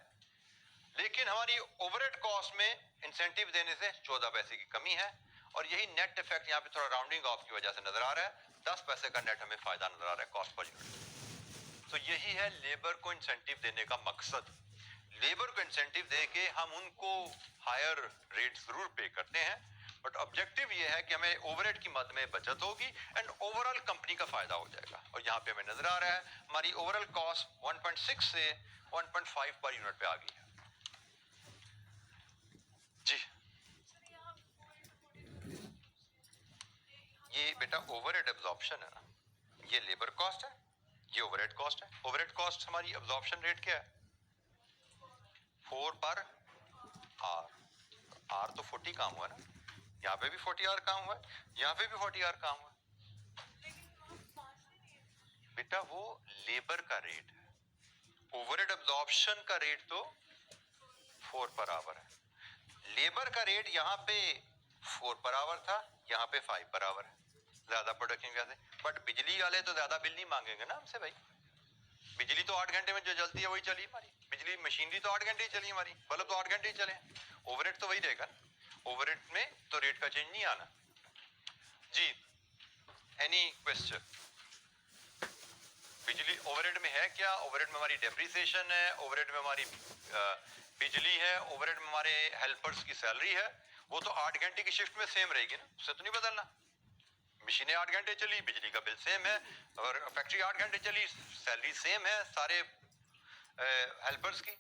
Speaker 1: लेकिन हमारी ओवरहेड कॉस्ट में इंसेंटिव देने से 14 पैसे की कमी है, और यही नेट इफेक्ट यहाँ पे थोड़ा राउंडिंग ऑफ की वजह से नजर आ रहा है। 10 पैसे का नेट हमें फायदा नजर आ रहा है कॉस्ट पर यूनिट। तो यही है लेबर को इंसेंटिव देने का मकसद। लेबर को इंसेंटिव देके हम उनको हायर रेट जरूर पे करते हैं, बट ऑब्जेक्टिव ये है कि हमें ओवरहेड की मद में बचत होगी एंड ओवरऑल कंपनी का फायदा हो जाएगा। और यहाँ पे हमें नजर आ रहा है हमारी ओवरऑल कॉस्ट 1.6 से 1.5 पर यूनिट पे आ गई है जी। ये बेटा ओवरहेड एब्जॉर्प्शन है ना, ये लेबर कॉस्ट है, ये ओवरहेड कॉस्ट है। ओवरहेड कॉस्ट हमारी अब्जॉर्प्शन रेट क्या है? 4 पर आर। आर तो 40 काम हुआ ना, यहाँ पे भी 40 आर काम हुआ है, यहाँ पे भी 40 आर काम हुआ है। बेटा वो लेबर का रेट है, ओवरहेड अब्जॉर्प्शन का रेट तो 4 पर आवर है। लेबर का रेट यहाँ पे 4 पर आवर था, यहाँ पे 5 पर आवर है, ज्यादा प्रोडक्शन कैसे? बट बिजली वाले तो ज्यादा बिल नहीं मांगेंगे ना हमसे भाई। बिजली तो 8 घंटे में जो जलती है वही चली हमारी, बिजली मशीनरी तो 8 घंटे ही चली हमारी, बल्ब तो 8 घंटे ही चले। ओवरहेड तो वही रहेगा ना, ओवरहेड में तो रेट का चेंज नहीं आना जी। Any question? बिजली ओवरहेड में है क्या? ओवरहेड में हमारी डेप्रिसिएशन है, ओवरहेड में हमारी बिजली है, ओवरहेड में हमारे हेल्पर्स की सैलरी है। वो तो 8 घंटे की शिफ्ट में सेम रहेगी ना, उससे तो नहीं बदलना। मशीनें 8 घंटे चली, बिजली का बिल सेम है, और फैक्ट्री 8 घंटे चली, सैलरी सेम है सारे हेल्पर्स की।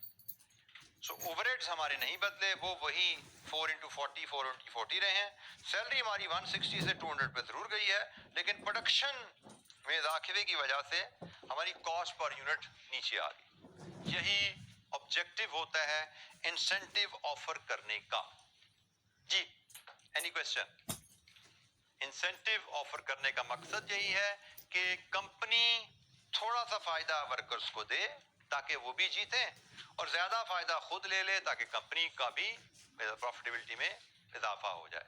Speaker 1: सो ओवरहेड्स हमारे नहीं बदले, वो वही 4 into 40 4 into 40 रहे हैं। सैलरी हमारी 160 से 200 पे जरूर गई है, लेकिन प्रोडक्शन में इजाफे की वजह से हमारी कॉस्ट पर यूनिट नीचे आ गई। यही ऑब्जेक्टिव होता है इंसेंटिव ऑफर करने का जी। Any question? इंसेंटिव ऑफर करने का मकसद यही है कि कंपनी थोड़ा सा फायदा वर्कर्स को दे ताकि वो भी जीते, और ज्यादा फायदा खुद ले ले ताकि कंपनी का भी प्रॉफिटेबिलिटी में इजाफा हो जाए।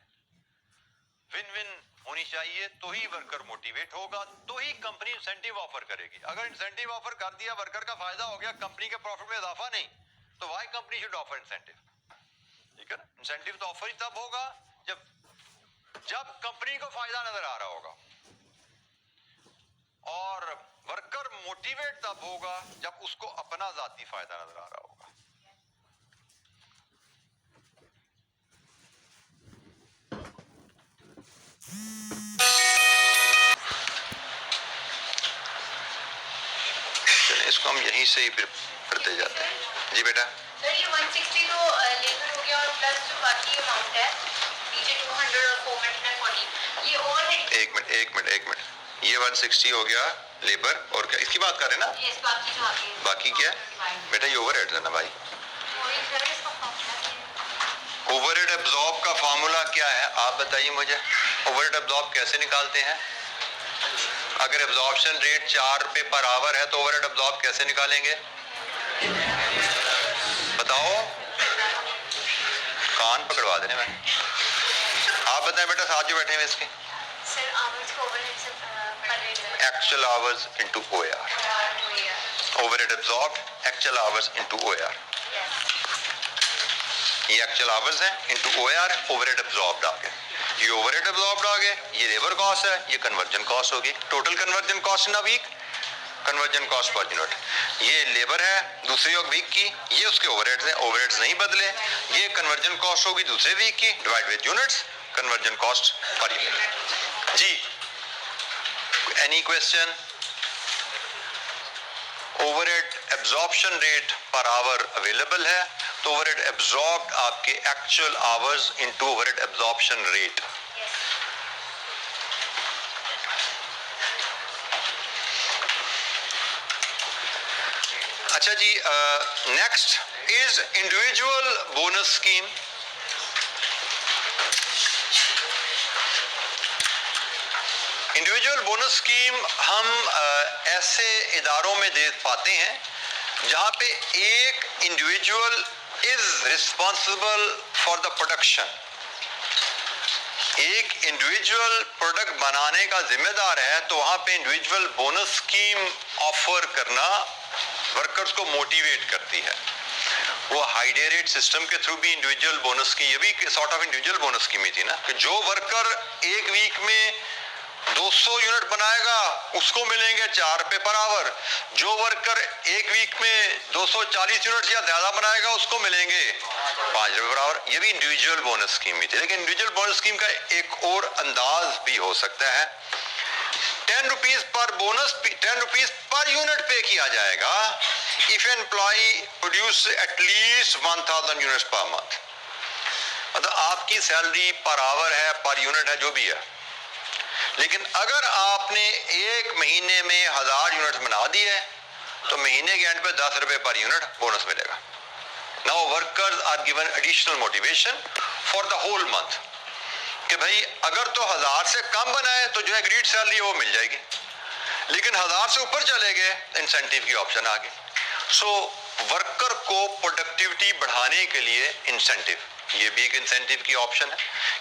Speaker 1: विन विन होनी चाहिए, तो ही वर्कर मोटिवेट होगा, तो ही कंपनी इंसेंटिव ऑफर करेगी। अगर इंसेंटिव ऑफर कर दिया, वर्कर का फायदा हो गया, कंपनी के प्रॉफिट में इजाफा नहीं, तो why company should offer incentive? ठीक है ना। इंसेंटिव तो ऑफर ही तब होगा जब कंपनी को फायदा नजर आ रहा होगा, और वर्कर मोटिवेट तब होगा जब उसको अपना जाती फायदा नजर आ रहा होगा। चलिए इसको हम यहीं से ही फिर करते जाते हैं जी। बेटा
Speaker 2: सर ये 160 तो लेबर हो गया, और प्लस जो बाकी अमाउंट है नीचे 200 और 440, ये ओवरहेड।
Speaker 1: एक मिनट, ये 160 हो गया लेबर, और क्या इसकी बात कर रहे हैं ना?
Speaker 2: यस, बाकी जो आगे
Speaker 1: बाकी क्या बेटा? ये ओवरहेड है ना भाई। ओवरहेड एब्जॉर्ब का फार्मूला क्या है आप बताइए मुझे। ओवरहेड एब्जॉर्ब कैसे निकालते हैं? अगर एब्जॉर्प्शन रेट 4 रुपए पर आवर है तो ओवरहेड एब्जॉर्ब कैसे निकालेंगे बताओ? कान पकड़वा देने में। आप बताएं बेटा, साथ जो बैठे हैं इसके।
Speaker 2: सर आवर्स को ओवरहेड से पर rate
Speaker 1: actual hours into OR, overhead absorb actual hours into OR. ये एक्चुअल आवर्स है इनटू ओआर, ओवरहेड एब्जॉर्ब्ड आ गया। ये ओवरहेड एब्जॉर्ब्ड आ गए, ये लेबर कॉस्ट है, ये कन्वर्जन कॉस्ट होगी। Total conversion cost in a week, conversion cost per unit. ये लेबर है दूसरे वीक की, ये उसके ओवरहेड्स हैं, ओवरहेड्स नहीं बदले। ये कन्वर्जन कॉस्ट होगी दूसरे वीक की, divide with units, conversion cost per unit जी। Any question? Overhead absorption rate per hour available है, तो ओवरहेड एब्जॉर्ब्ड आपके actual hours into overhead absorption rate. अच्छा जी, next is individual bonus scheme. Individual bonus scheme हम ऐसे इदारों में दे पाते हैं जहां पे एक individual is responsible for the production. एक इंडिविजुअल प्रोडक्ट बनाने का जिम्मेदार है, तो वहां पे इंडिविजुअल बोनस स्कीम ऑफर करना वर्कर्स को मोटिवेट करती है। वो हाई डे रेट सिस्टम के थ्रू भी इंडिविजुअल बोनस की, ये भी sort of individual bonus scheme ही थी ना, कि जो वर्कर एक वीक में 200 यूनिट बनाएगा उसको मिलेंगे 4 रुपए पर आवर। जो वर्कर एक वीक में 240 यूनिट या ज्यादा बनाएगा उसको मिलेंगे 5 रुपए पर आवर। ये भी इंडिविजुअल बोनस स्कीम ही थी। लेकिन इंडिविजुअल बोनस स्कीम का एक और अंदाज भी हो सकता है। 10 rupees per bonus, 10 rupees per unit pay किया जाएगा if employ produce at least 1000 units per month. मतलब आपकी सैलरी पर आवर है, पर यूनिट है, जो भी है, लेकिन अगर आपने एक महीने में 1000 यूनिट बना दिए तो महीने के एंड पे 10 रुपए पर यूनिट बोनस मिलेगा। Now workers are given additional motivation for the whole month कि भाई अगर तो 1000 से कम बनाए तो जो एग्रीड सैलरी है वो मिल जाएगी, लेकिन 1000 से ऊपर चले गए इंसेंटिव की ऑप्शन आ गई। सो वर्कर को प्रोडक्टिविटी बढ़ाने के लिए इंसेंटिव, ये भी एक इंसेंटिव की ऑप्शन है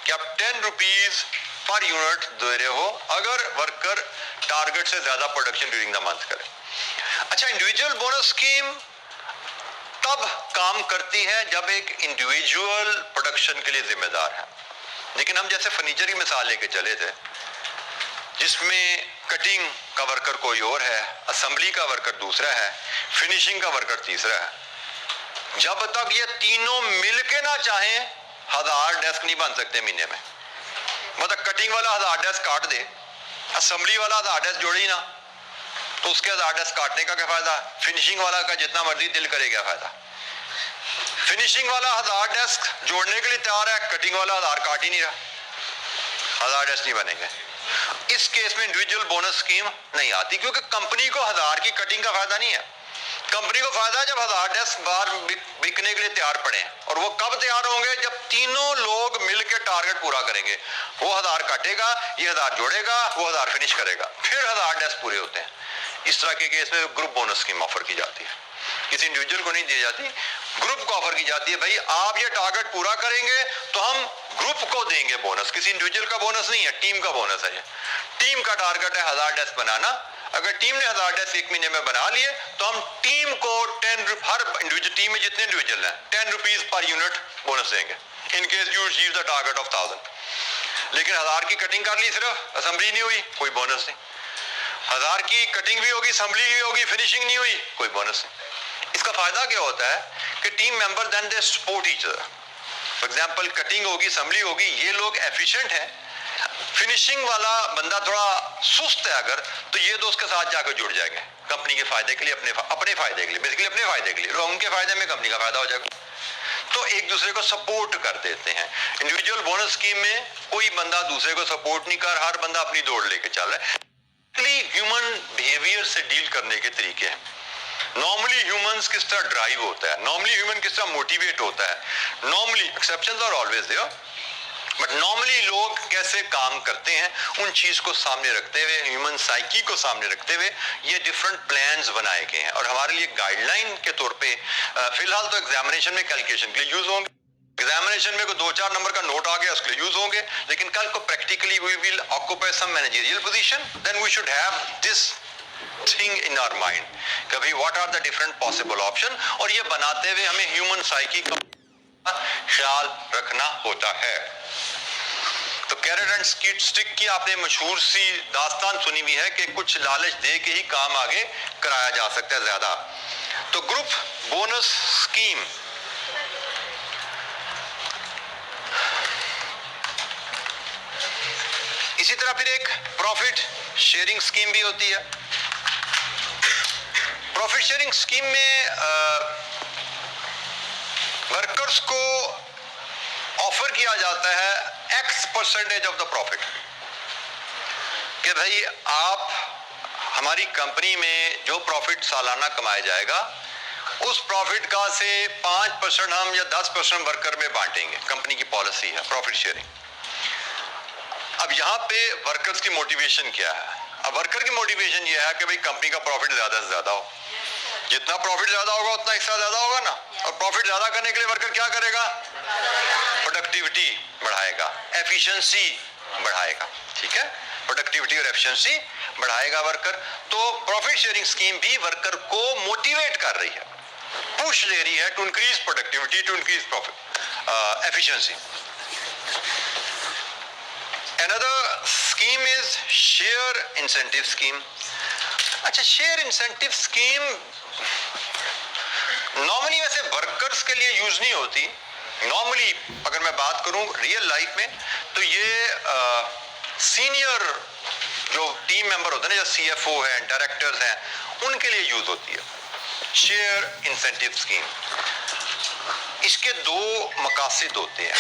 Speaker 1: कि आप 10 रुपीज पर यूनिट दे रहे हो अगर वर्कर टारगेट से ज्यादा प्रोडक्शन ड्यूरिंग द मंथ करे। अच्छा, इंडिविजुअल बोनस स्कीम तब काम करती है जब एक इंडिविजुअल प्रोडक्शन के लिए जिम्मेदार है, लेकिन हम जैसे फर्नीचर की मिसाल लेके चले थे जिसमें कटिंग का वर्कर कोई और है, असेंबली का वर्कर दूसरा है, फिनिशिंग का वर्कर तीसरा है, जब तक ये तीनों मिलके ना चाहें 1000 डेस्क नहीं बन सकते महीने में। मतलब कटिंग वाला 1000 डेस्क काट दे, असेंबली वाला 1000 डेस्क जोड़े ही ना, तो उसके 1000 डेस्क काटने का क्या फायदा, फिनिशिंग वाला का जितना मर्जी दिल करे क्या फायदा। फिनिशिंग वाला 1000 डेस्क जोड़ने के लिए तैयार है, कटिंग वाला 1000 काट ही नहीं रहा, 1000 डेस्क नहीं बनेंगे। इस केस में इंडिविजुअल बोनस स्कीम नहीं आती क्योंकि कंपनी को 1000 की कटिंग का फायदा नहीं है। कंपनी को फायदा है जब 1000 डेस्क बाहर बिकने के लिए तैयार पड़े, और वो कब तैयार होंगे, जब तीनों लोग मिलकर टारगेट पूरा करेंगे। वो 1000 काटेगा, ये 1000 जोड़ेगा, वो 1000 फिनिश करेगा, फिर 1000 डेस्क पूरे होते हैं। इस तरह के केस में ग्रुप बोनस स्कीम ऑफर की जाती है, किसी इंडिविजुअल को नहीं दी जाती, ग्रुप को ऑफर की जाती है। भाई आप ये टारगेट पूरा करेंगे तो हम ग्रुप को देंगे बोनस, किसी इंडिविजुअल का बोनस नहीं है, टीम का बोनस है। ये टीम का टारगेट है 1000 डेस्क बनाना, अगर टीम ने 1000 डेस्क एक महीने में बना लिए तो हम टीम को 10 हर इंडिविजुअल टीम में जितने इंडिविजुअल हैं 10 रुपीज पर यूनिट बोनस देंगे in case you achieve the target of 1000। लेकिन 1000 की कटिंग कर ली, सिर्फ असेंबली नहीं हुई, कोई बोनस नहीं। 1000 की कटिंग भी होगी, असेंबली भी होगी, फिनिशिंग नहीं हुई, कोई बोनस नहीं। इसका फायदा क्या होता है कि team member then they support each other. For example cutting होगी, असेंबली होगी, ये लोग एफिशिएंट हैं, फिनिशिंग वाला बंदा थोड़ा सुस्त है अगर, तो ये दो उसके साथ जाकर जुड़ जाएंगे कंपनी के फायदे के लिए, अपने फायदे के लिए, बेसिकली अपने फायदे के लिए, तो उनके फायदे में कंपनी का फायदा हो जाएगा। तो एक दूसरे को सपोर्ट कर देते हैं। इंडिविजुअल बोनस स्कीम में कोई बंदा दूसरे को सपोर्ट नहीं कर, हर बंदा अपनी दौड़ लेके चल रहा है। ह्यूमन बिहेवियर से डील करने के तरीके हैं। नॉर्मली ह्यूमंस किस तरह ड्राइव होता है, नॉर्मली ह्यूमन किस तरह मोटिवेट होता है, normally exceptions are always there, but normally लोग कैसे काम करते हैं उन चीज को सामने रखते हुए, ह्यूमन साइकी को सामने रखते हुए ये डिफरेंट प्लान्स बनाए गए हैं और हमारे लिए गाइडलाइन के तौर पे फिलहाल तो एग्जामिनेशन में कैलकुलेशन के लिए यूज होंगे। एग्जामिनेशन में कोई 2-4 नंबर का नोट आ गया उसके लिए यूज होंगे, लेकिन कल को practically we will occupy some managerial position, then we should have this thing in our mind कभी what are the different possible option, और ये बनाते हुए हमें ह्यूमन साइकी का ख्याल रखना होता है। तो कैरेट एंड स्टिक की आपने मशहूर सी दास्तान सुनी हुई है कि कुछ लालच दे के ही काम आगे कराया जा सकता है ज्यादा। तो ग्रुप बोनस स्कीम इसी तरह फिर एक प्रॉफिट शेयरिंग स्कीम भी होती है। प्रॉफिट शेयरिंग स्कीम में वर्कर्स को ऑफर किया जाता है X% ऑफ द प्रॉफिट, कि भाई आप हमारी कंपनी में जो प्रॉफिट सालाना कमाया जाएगा उस प्रॉफिट का से 5% हम या 10% वर्कर में बांटेंगे। कंपनी की पॉलिसी है प्रॉफिट शेयरिंग। अब यहाँ पे वर्कर्स की मोटिवेशन क्या है? अब वर्कर की मोटिवेशन ये है कि भाई कंपनी का प्रॉफिट ज्यादा से ज्यादा हो, जितना प्रॉफिट ज्यादा होगा उतना हिस्सा ज्यादा होगा ना, और प्रॉफिट ज्यादा करने के लिए वर्कर क्या करेगा? प्रोडक्टिविटी बढ़ाएगा, एफिशिएंसी बढ़ाएगा। ठीक है, प्रोडक्टिविटी और एफिशिएंसी बढ़ाएगा वर्कर। तो प्रॉफिट शेयरिंग स्कीम भी वर्कर को मोटिवेट कर रही है, पुश दे रही है to increase productivity, to increase profit efficiency. Another scheme is share incentive scheme. अच्छा, शेयर इंसेंटिव स्कीम नॉर्मली वैसे वर्कर्स के लिए यूज नहीं होती। नॉर्मली अगर मैं बात करूं रियल लाइफ में तो ये सीनियर जो टीम मेंबर होते हैं ना, जो CFO हैं, डायरेक्टर्स हैं, उनके लिए यूज होती है शेयर इंसेंटिव स्कीम। इसके दो मकासद होते हैं।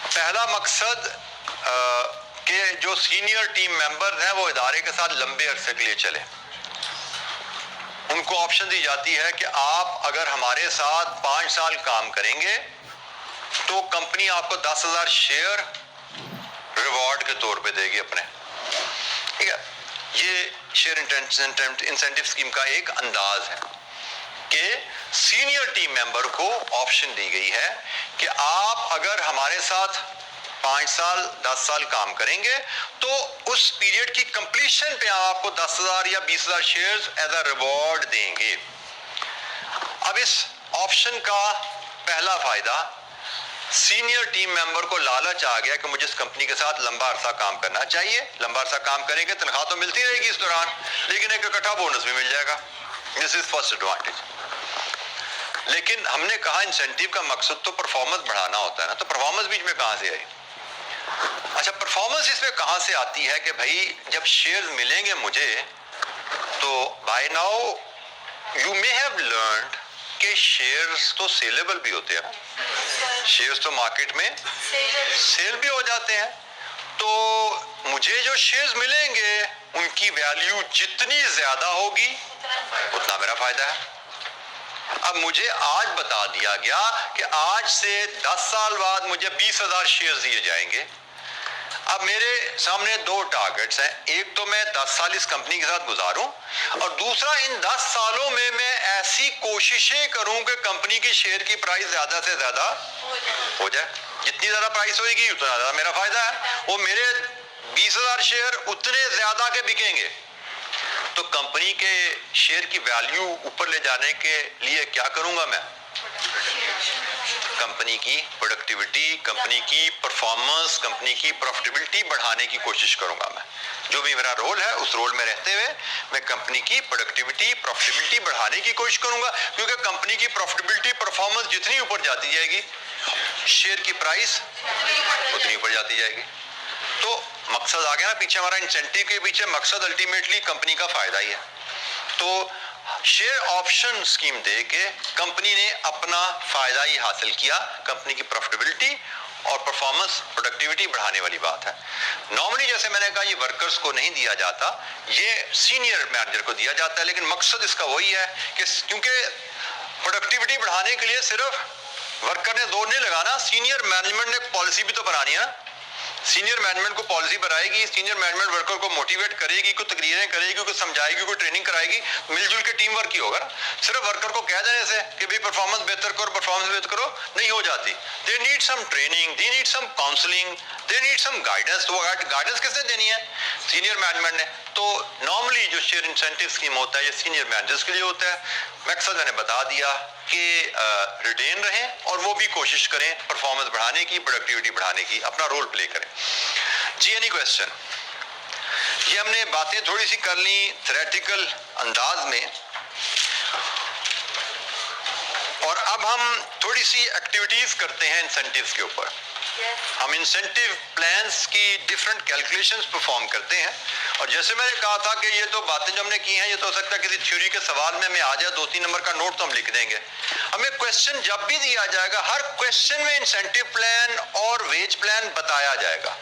Speaker 1: पहला मकसद कि जो सीनियर टीम मेंबर्स हैं वो इदारे के साथ लंबे अरसे के लिए चले। उनको ऑप्शन दी जाती है कि आप अगर हमारे साथ 5 साल काम करेंगे तो कंपनी आपको 10,000 शेयर रिवॉर्ड के तौर पे देगी अपने। ठीक है, ये शेयर इंसेंटिव स्कीम का एक अंदाज है कि सीनियर टीम मेंबर को ऑप्शन दी गई है कि आप अगर हमारे साथ 5 साल 10 साल काम करेंगे तो उस पीरियड की कंप्लीशन पे आपको 10,000 या 20,000 शेयर्स एज अ रिवॉर्ड देंगे। अब इस ऑप्शन का पहला फायदा, सीनियर टीम मेंबर को लालच आ गया कि मुझे इस कंपनी के साथ लंबा अरसा काम करना चाहिए। लंबा अरसा काम करेंगे, तनख्वाह तो मिलती रहेगी इस दौरान, लेकिन एक इकट्ठा बोनस भी मिल जाएगा। This is first advantage. लेकिन हमने कहा इंसेंटिव का मकसद तो परफॉर्मेंस बढ़ाना होता है ना, तो परफॉर्मेंस बीच में कहां से आई? अच्छा, परफॉर्मेंस इसमें कहां से आती है कि भाई जब शेयर्स मिलेंगे मुझे, तो by now you may have learned कि शेयर्स तो सेलेबल भी होते हैं, शेयर्स तो मार्केट में सेल भी हो जाते हैं। तो मुझे जो शेयर्स मिलेंगे उनकी वैल्यू जितनी ज्यादा होगी उतना मेरा फायदा है। अब मुझे आज बता दिया गया कि आज से 10 साल बाद मुझे 20,000 शेयर्स दिए जाएंगे। अब मेरे सामने 2 टारगेट्स हैं, एक तो मैं 10 साल इस कंपनी के साथ गुजारूं और दूसरा इन 10 सालों में मैं ऐसी कोशिशें करूं कि कंपनी की शेयर की प्राइस ज्यादा से ज्यादा हो जाए। जितनी ज्यादा प्राइस होगी उतना ज्यादा मेरा फायदा है। वो मेरे 20,000 शेयर उतने ज्यादा के बिकेंगे। तो कंपनी के शेयर की वैल्यू ऊपर ले जाने के लिए क्या करूंगा मैं? कंपनी की प्रोडक्टिविटी, कंपनी की परफॉर्मेंस, कंपनी की प्रॉफिटेबिलिटी बढ़ाने की कोशिश करूंगा। मैं जो भी मेरा रोल है उस रोल में रहते हुए मैं कंपनी की प्रोडक्टिविटी, प्रॉफिटेबिलिटी बढ़ाने की कोशिश करूंगा, क्योंकि कंपनी की प्रॉफिटेबिलिटी, परफॉर्मेंस जितनी ऊपर जाती जाएगी शेयर की प्राइस उतनी ऊपर जाती जाएगी। तो मकसद आ गया ना पीछे, हमारा इंसेंटिव के पीछे मकसद अल्टीमेटली कंपनी का फायदा ही है। तो शेयर ऑप्शन स्कीम दे के कंपनी ने अपना फायदा ही हासिल किया, कंपनी की प्रॉफिटेबिलिटी और परफॉर्मेंस, प्रोडक्टिविटी बढ़ाने वाली बात है। नॉर्मली जैसे मैंने कहा ये वर्कर्स को नहीं दिया जाता, ये सीनियर मैनेजर को दिया जाता है, लेकिन मकसद इसका वही है कि क्योंकि प्रोडक्टिविटी बढ़ाने के लिए सिर्फ वर्कर ने जोर नहीं लगाना, सीनियर मैनेजमेंट ने पॉलिसी भी तो बनानी है ना। सीनियर मैनेजमेंट को पॉलिसी बनाएगी, सीनियर मैनेजमेंट वर्कर को मोटिवेट करेगी, कुछ तकरीरें करेगी, कुछ समझाएगी, कोई ट्रेनिंग कराएगी, मिलजुल के टीम वर्क ही होगा ना। सिर्फ वर्कर को कह देने से कि भाई परफॉर्मेंस बेहतर करो, परफॉर्मेंस बेहतर करो, नहीं हो जाती। They need some training, they need some counselling, they need some guidance. तो वो गाइडेंस किसने देनी है? सीनियर मैनेजमेंट ने। तो नॉर्मली जो शेयर इंसेंटिव स्कीम होता है ये सीनियर मैनेजर्स के लिए होता है। मकसद मैंने बता दिया कि रिटेन रहें और वो भी कोशिश करें परफॉर्मेंस बढ़ाने की, प्रोडक्टिविटी बढ़ाने की, अपना रोल प्ले करें। जी, एनी क्वेश्चन? ये हमने बातें थोड़ी सी कर ली थ्योरेटिकल अंदाज में, और अब हम थोड़ी सी एक्टिविटीज करते हैं इंसेंटिव्स के ऊपर। हम इंसेंटिव प्लान्स की डिफरेंट कैलकुलेशंस परफॉर्म करते हैं। और जैसे मैंने कहा था कि ये तो बातें जो हमने की हैं, ये तो हो सकता है किसी थ्योरी के सवाल में हमें आ जाए, 2-3 नंबर का नोट तो हम लिख देंगे। हमें क्वेश्चन जब भी दिया जाएगा, हर क्वेश्चन में इंसेंटिव प्लान और वेज प्लान बताया जाएगा।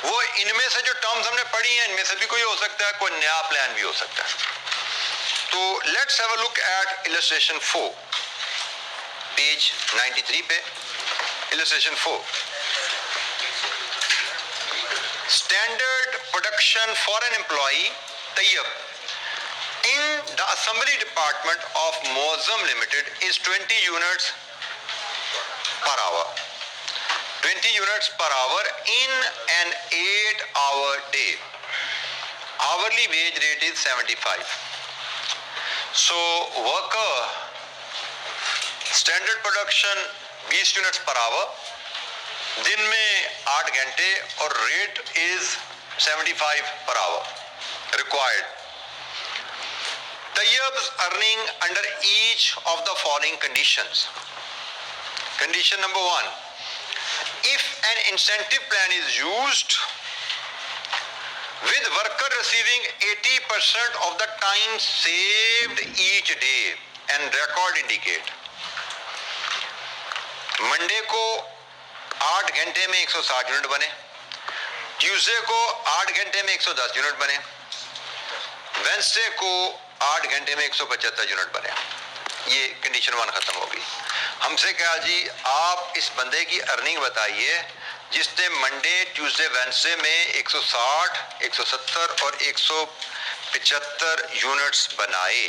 Speaker 1: वो इनमें से जो टर्म्स हमने पढ़ी हैं इनमें से भी कोई हो सकता है, कोई नया प्लान भी हो सकता है। तो let's have a look at illustration 4, page 93 पे। Illustration 4, standard production for an employee Tayyab in the assembly department of Mozum Limited is 20 units per hour. 20 units per hour in an 8-hour day. Hourly wage rate is 75. So worker standard production 20 units per hour, दिन में 8 घंटे और rate is 75 per hour required. Tayyab's earning under each of the following conditions. Condition number 1, if an incentive plan is used with worker receiving 80% of the time saved each day and record indicate, Monday को 8 घंटे में 160 unit बने, Tuesday को 8 घंटे में 110 unit बने, Wednesday को 8 घंटे में 175 यूनिट बने। ये कंडीशन 1 खत्म होगी। हमसे कहा जी आप इस बंदे की अर्निंग बताइए जिसने मंडे ट्यूसडे वेंसडे में 160, 170 और 175 यूनिट्स बनाए।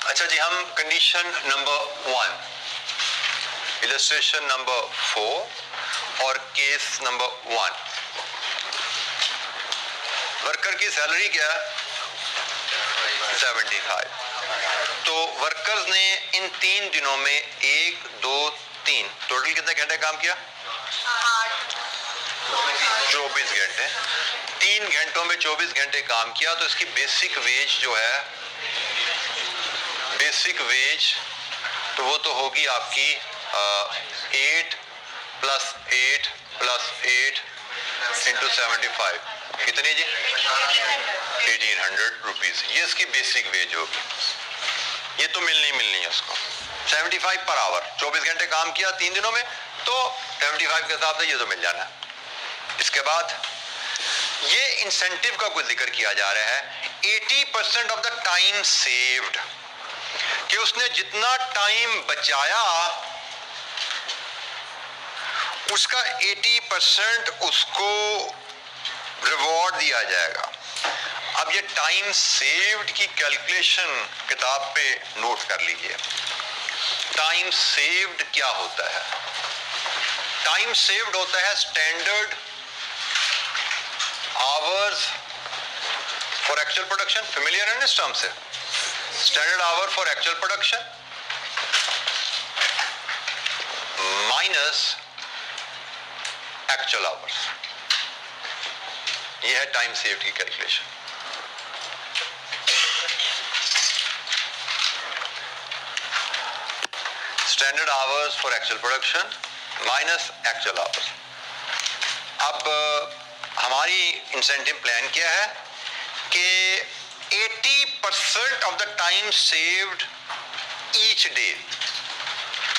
Speaker 1: अच्छा जी, हम कंडीशन नंबर 1, इलस्ट्रेशन नंबर 4 और केस नंबर 1। वर्कर की सैलरी क्या है? 75। तो वर्कर्स ने इन 3 दिनों में 1, 2, 3 टोटल कितने घंटे काम किया? 24 घंटे। 3 घंटों में 24 घंटे काम किया तो इसकी बेसिक वेज जो है, बेसिक वेज तो वो तो होगी आपकी 8 + 8 + 8 इंटू 75 कितनी जी? 1800 रुपीज। ये इसकी बेसिक वेज होगी। ये तो मिलनी है उसको 75 पर आवर। 24 घंटे काम किया 3 दिनों में तो 75 के हिसाब से ये तो मिल जाना। इसके बाद ये इंसेंटिव का कुछ जिक्र किया जा रहा है। 80% ऑफ द टाइम सेव्ड, कि उसने जितना टाइम बचाया उसका 80% उसको रिवॉर्ड दिया जाएगा। अब ये टाइम सेव्ड की कैलकुलेशन किताब पे नोट कर लीजिए। टाइम सेव्ड क्या होता है? टाइम सेव्ड होता है standard hours for actual production. Familiar है इस टर्म से? Standard hour for actual production minus actual hours. ये है टाइम सेव्ड की calculation. Standard hours for actual production minus actual hours. अब हमारी इंसेंटिव प्लान क्या है कि 80% of the time saved each day,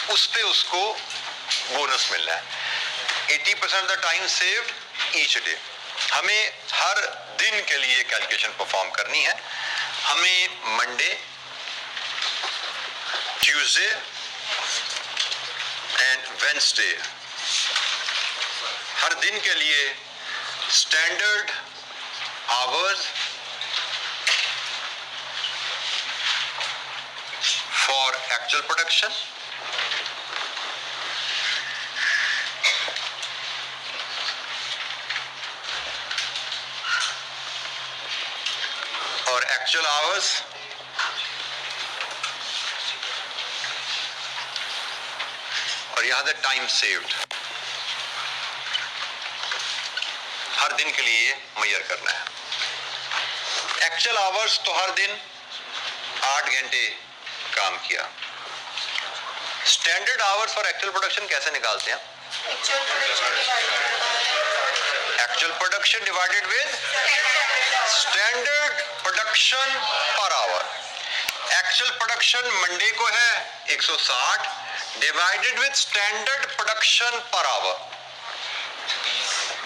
Speaker 1: उस पे उसको बोनस मिलना है। 80% of the time saved each day. हमें हर दिन के लिए कैलकुलेशन परफॉर्म करनी है। हमें मंडे, ट्यूसडे एंड वेंसडे हर दिन के लिए standard hours for actual production और एक्चुअल आवर्स और यहां से टाइम सेव्ड हर दिन के लिए मेजर करना है। एक्चुअल आवर्स तो हर दिन 8 घंटे काम किया। Standard hours for actual production कैसे निकालते हैं? Actual production divided with standard production per our. Actual production Monday को है 160 divided with standard production per our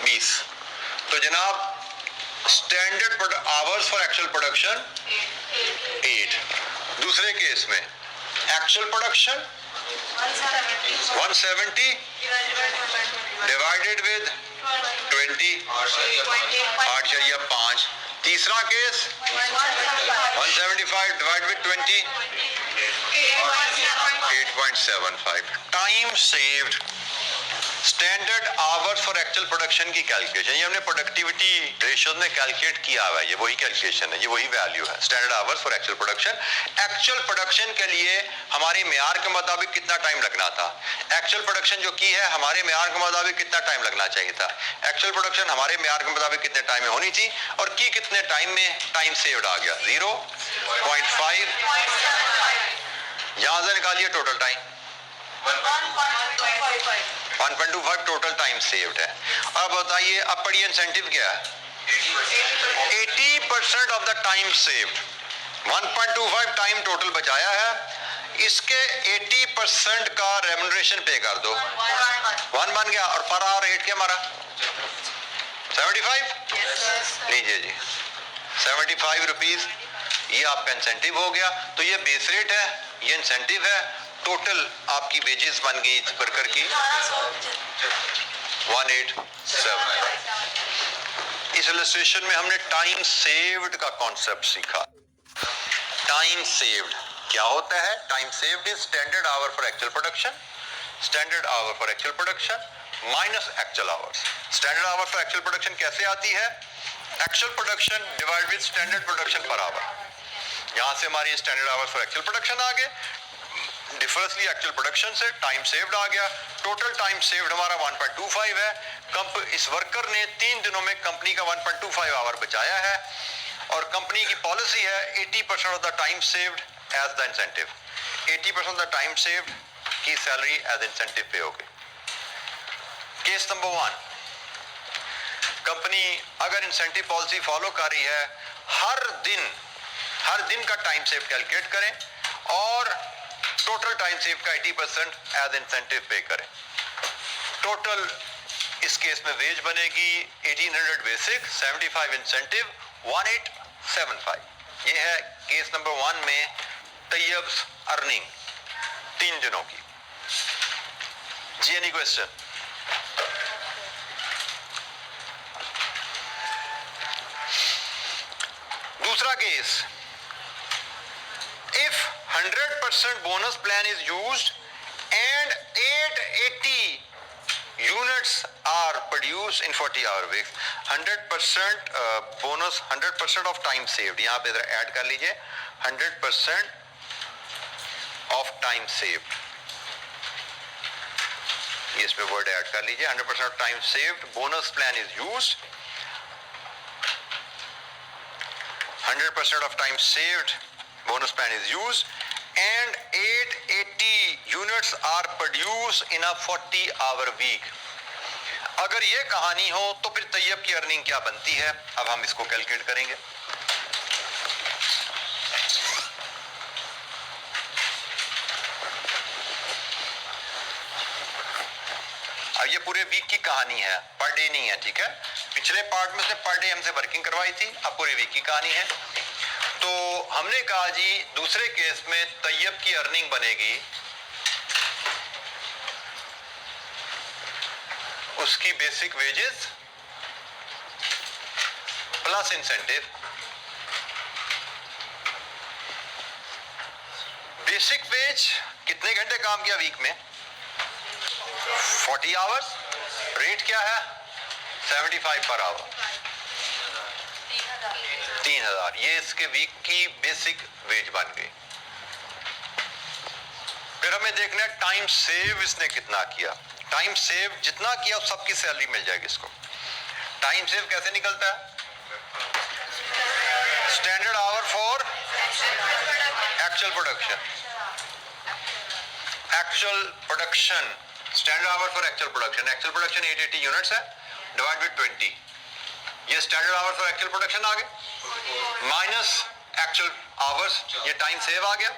Speaker 1: 20। तो जनाब standard hours for actual production 8। दूसरे केस में एक्चुअल प्रोडक्शन 170 डिवाइडेड विद 20 8/5। तीसरा case 175 divided with 20 8.75। Time saved standard hours for actual production की calculation, ये हमने प्रोडक्टिविटी रेशियो में कैलकुलेट किया हुआ है। ये वही कैलकुलेशन है, ये वही वैल्यू है। Standard hours for actual production. Actual production के लिए हमारे मेयार के मुताबिक कितना टाइम लगना था? एक्चुअल प्रोडक्शन जो की है हमारे मेयार के मुताबिक कितना टाइम लगना चाहिए था? एक्चुअल प्रोडक्शन हमारे मेयार के मुताबिक कितने टाइम में होनी थी और की कितने टाइम में? टाइम सेव्ड आ गया 0.5। यहां से निकालिए total time 1.25 total time saved है। अब बताइए अब पढ़िए इंसेंटिव क्या है? 80% of the time saved 1.25 time total बचाया है, इसके 80% का रेम्यूनरेशन पे कर दो, 1 बन गया, और पर आवर रेट क्या हमारा 75, लीजिए जी 75 रुपीज, ये आपका इंसेंटिव हो गया। तो ये बेस रेट है, ये इंसेंटिव है, टोटल आपकी वेजेस बन गई वर्कर की 187। इस इलस्ट्रेशन में हमने टाइम सेव्ड का कॉन्सेप्ट सीखा। टाइम सेव्ड क्या होता है? Time saved is standard hour for actual production, standard hour for actual production minus actual hours. Standard hour for actual production कैसे आती है? Actual production divide with standard production per hour. यहां से हमारी standard hour for actual production आ गए, differently actual production से time saved आ गया। टोटल टाइम सेव्ड हमारा 1.25 है। इस वर्कर ने 3 दिनों में कंपनी का 1.25 आवर बचाया है, और कंपनी की पॉलिसी है 80% of the time saved as the incentive. 80% of the time saved की सैलरी एज इंसेंटिव पे होगी। केस नंबर 1, कंपनी अगर इंसेंटिव पॉलिसी फॉलो कर रही है, हर दिन का टाइम सेव कैलकुलेट करें और टोटल टाइम सेव का 80% एज इंसेंटिव पे करें। टोटल इस केस में वेज बनेगी 1800 बेसिक, 75 इंसेंटिव, 1875। ये है केस नंबर 1 में तैयब्स अर्निंग 3 दिनों की। जी एनी क्वेश्चन? दूसरा case, if 100% bonus plan is used and 880 units are produced in 40-hour weeks, 100% bonus, 100% of time saved, यहां पे ऐड कर लीजिए 100% of time saved, ये इसमें वर्ड ऐड कर लीजिए 100% of time saved, bonus plan is used, 100% of time saved, bonus plan is used and 880 units are produced in a 40-hour week। अगर ये कहानी हो तो फिर तैयब की अर्निंग क्या बनती है? अब हम इसको कैलकुलेट करेंगे। अब ये पूरे वीक की कहानी है, पर डे नहीं है, ठीक है? पिछले पार्ट में से पर डे हमसे वर्किंग करवाई थी, अब पूरे वीक की कहानी है। तो हमने कहा जी दूसरे केस में तैयब की अर्निंग बनेगी उसकी basic wages plus incentive. Basic veg कितने घंटे काम किया वीक में? 40 आवर्स। रेट क्या है? 75 पर आवर, 3000। ये इसके वीक की बेसिक वेज बन गई। फिर हमें देखना है टाइम सेव इसने कितना किया। टाइम सेव जितना किया सबकी सैलरी मिल जाएगी इसको। टाइम सेव कैसे निकलता है? Standard hour for actual production, actual production, standard hour for actual production. Actual production 880 units है, डिवाइड विद 20। ये standard hour for actual production आ गए, माइनस एक्चुअल आवर्स, ये टाइम सेव आ गया,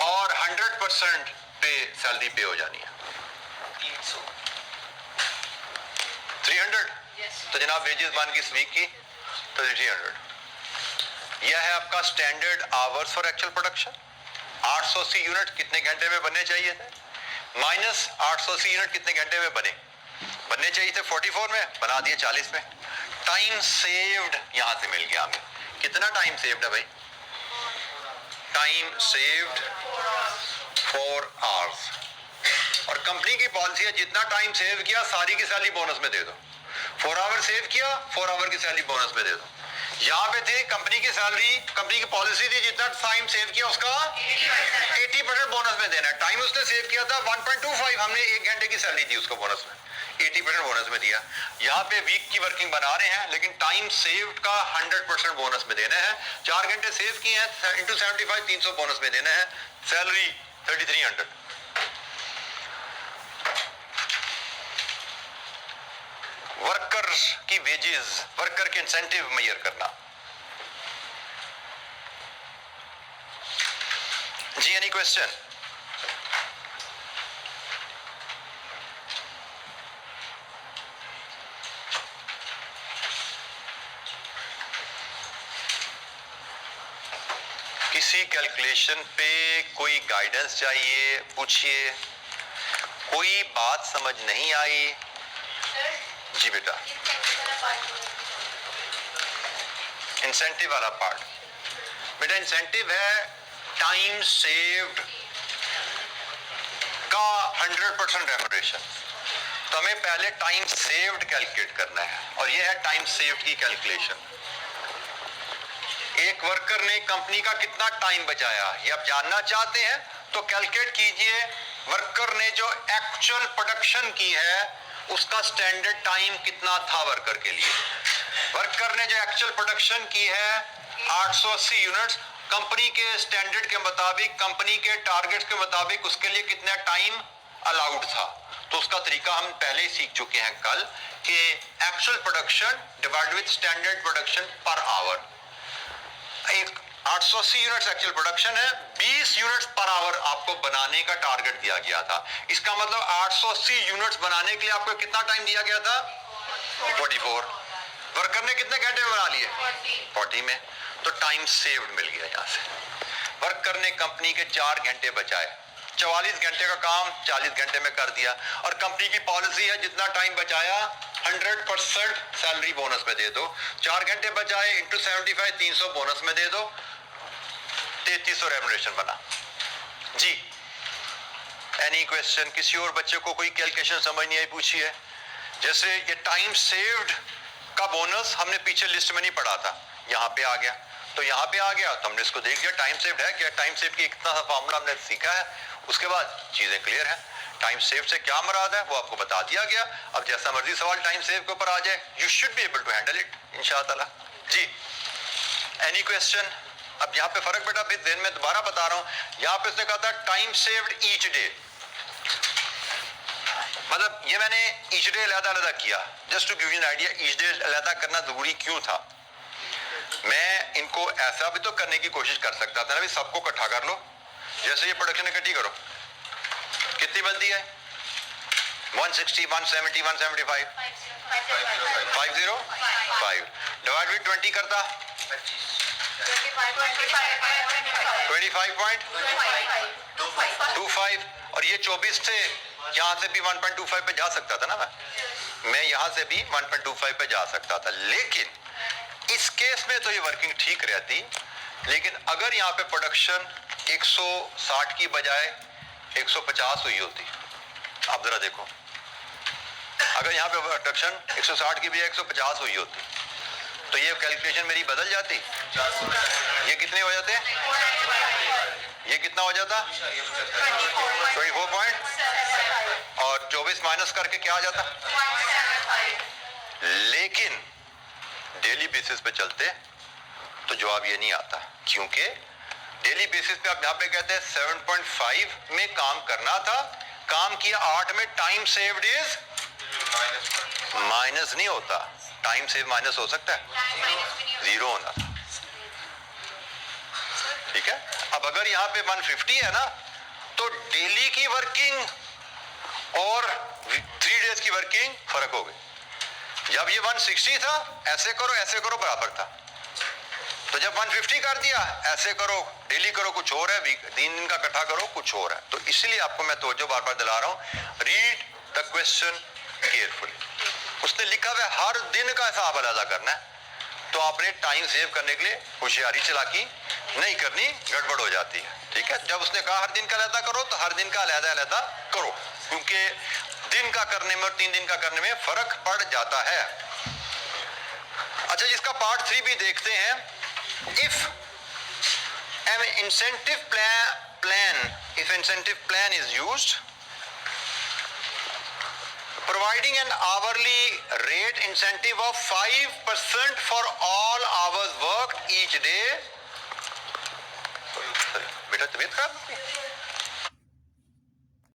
Speaker 1: और 100% पे सैलरी पे हो जानी है 300। तो जनाब वेजेस बन गई इस वीक की 300। यह है आपका standard hours for actual production. 880 unit कितने घंटे में बनने चाहिए थे, माइनस 880 यूनिट कितने घंटे में बनने चाहिए थे? 44 में, बना दिए 40 में। टाइम सेव्ड यहां से मिल गया हमें। कितना टाइम सेव्ड है भाई? Time saved 4 hours. और कंपनी की पॉलिसी है जितना टाइम सेव किया सारी की सैलरी बोनस में दे दो। 4 आवर सेव किया, 4 आवर की सैलरी बोनस में दे दो। यहाँ पे थे कंपनी की सैलरी, कंपनी की पॉलिसी थी जितना टाइम सेव किया उसका 80% बोनस में देना है। टाइम उसने सेव किया था 1.25, हमने 1 घंटे की सैलरी दी उसको बोनस में, 80% बोनस में दिया। यहाँ पे वीक की वर्किंग बना रहे हैं, लेकिन टाइम सेव्ड का 100% बोनस में देना है। 4 घंटे सेव किए हैं, इंटू 75 300 बोनस में देना है। सैलरी 3300। वर्कर की वेजेस, वर्कर के इंसेंटिव मेजर करना। जी एनी क्वेश्चन? किसी कैलकुलेशन पे कोई गाइडेंस चाहिए, पूछिए। कोई बात समझ नहीं आई? जी बेटा, इंसेंटिव वाला पार्ट। बेटा इंसेंटिव है टाइम सेव्ड का 100% रेम्यूनरेशन। तो हमें पहले टाइम सेव्ड कैलकुलेट करना है और ये है टाइम सेव्ड की कैलकुलेशन। एक वर्कर ने कंपनी का कितना टाइम बचाया ये आप जानना चाहते हैं तो कैलकुलेट कीजिए। वर्कर ने जो एक्चुअल प्रोडक्शन की है उसका स्टैंडर्ड टाइम कितना था वर्कर के लिए। वर्कर ने जो एक्चुअल प्रोडक्शन की है 880 यूनिट्स, कंपनी के स्टैंडर्ड के मुताबिक, कंपनी के टारगेट्स के मुताबिक उसके लिए कितना टाइम अलाउड था। तो उसका तरीका हम पहले ही सीख चुके हैं कल कि actual production divide with standard production per our. एक 880 यूनिट्स एक्चुअल प्रोडक्शन है, 20 यूनिट्स पर आवर आपको बनाने का टारगेट दिया गया था। इसका मतलब 880 यूनिट्स बनाने के लिए आपको कितना टाइम दिया गया था? 44। वर्कर ने कितने घंटे बना लिए? 40 में। तो टाइम सेव्ड मिल गया यहां से। वर्कर ने कंपनी के 4 घंटे बचाए, 44 घंटे का काम 40 घंटे में कर दिया। और कंपनी की पॉलिसी है जितना टाइम बचाया 100% सैलरी बोनस में दे दो। 4 घंटे बचाए इंटू 75 300 बोनस में दे दो, 3300 रेम्यूनरेशन बना। जी एनी क्वेश्चन? किसी और बच्चे को कोई कैलकुलेशन समझ नहीं आई पूछिए। जैसे ये टाइम सेव्ड का बोनस हमने पीछे लिस्ट में नहीं पढ़ा था, यहाँ पे आ गया। तो यहाँ पे आ गया तो हमने इसको देख लिया टाइम सेव्ड है क्या। टाइम सेव की इतना सा फॉर्मूला हमने सीखा है, उसके बाद चीजें क्लियर है। टाइम सेव से क्या मुराद है वो आपको बता दिया गया। अब जैसा मर्जी सवाल टाइम सेव के ऊपर आ जाए, you should be able to handle it इंशाअल्लाह। जी एनी क्वेश्चन? अब यहाँ पे फर्क बेटा फिर दिन में दोबारा बता रहा हूँ। यहाँ पे उसने कहा था टाइम सेव्ड ईच डे, मतलब ये मैंने ईच डे अलग-अलग किया just to give you an idea each day अलग करना जरूरी क्यों था। मैं इनको ऐसा भी तो करने की कोशिश कर सकता था ना भी सबको इकट्ठा कर लो। जैसे ये प्रोडक्शन इकट्ठी करो, कितनी बनती है? 160, 170, 175, 505 डिवाइड विद 20 करता 25.25 और ये 24 थे। यहां से भी 1.25 पे जा सकता था ना, मैं यहां से भी 1.25 पे जा सकता था। लेकिन इस केस में तो ये वर्किंग ठीक रहती। लेकिन अगर यहाँ पे प्रोडक्शन 160 की बजाय 150 हुई होती, आप जरा देखो, अगर यहाँ पे प्रोडक्शन 160 की बजाय 150 हुई होती तो ये कैलकुलेशन मेरी बदल जाती। ये कितने हो जाते? ये कितना हो जाता? 24 पॉइंट और 24 माइनस करके क्या आ जाता? लेकिन डेली बेसिस पे चलते तो जवाब ये नहीं आता, क्योंकि डेली बेसिस पे आप यहाँ पे कहते हैं 7.5 में काम करना था, काम किया 8 में, टाइम सेव्ड इज माइनस नहीं होता। टाइम सेव माइनस हो सकता है? 0 होना था। ठीक है। अब अगर यहाँ पे 150 है ना तो डेली की वर्किंग और 3 डेज की वर्किंग फर्क हो गई। जब ये 160 था ऐसे करो बराबर था, तो जब 150 कर दिया ऐसे करो, डेली करो कुछ और है, 3 दिन का इकट्ठा करो कुछ और है। तो इसलिए आपको मैं तवज्जो बार बार दिला रहा हूं, रीड द क्वेश्चन केयरफुली। उसने लिखा हुआ हर दिन का हिसाब अलग करना है, तो आपने टाइम सेव करने के लिए होशियारी चालाकी नहीं करनी, गड़बड़ हो जाती है। ठीक है। जब उसने कहा हर दिन का अलग करो तो हर दिन का अलग करो, क्योंकि दिन का करने में और 3 दिन का करने में फर्क पड़ जाता है। अच्छा, जिसका पार्ट 3 भी देखते हैं। If an incentive plan is used, providing an hourly rate incentive of 5% for all hours worked each day. बेटा तबीयत खराब?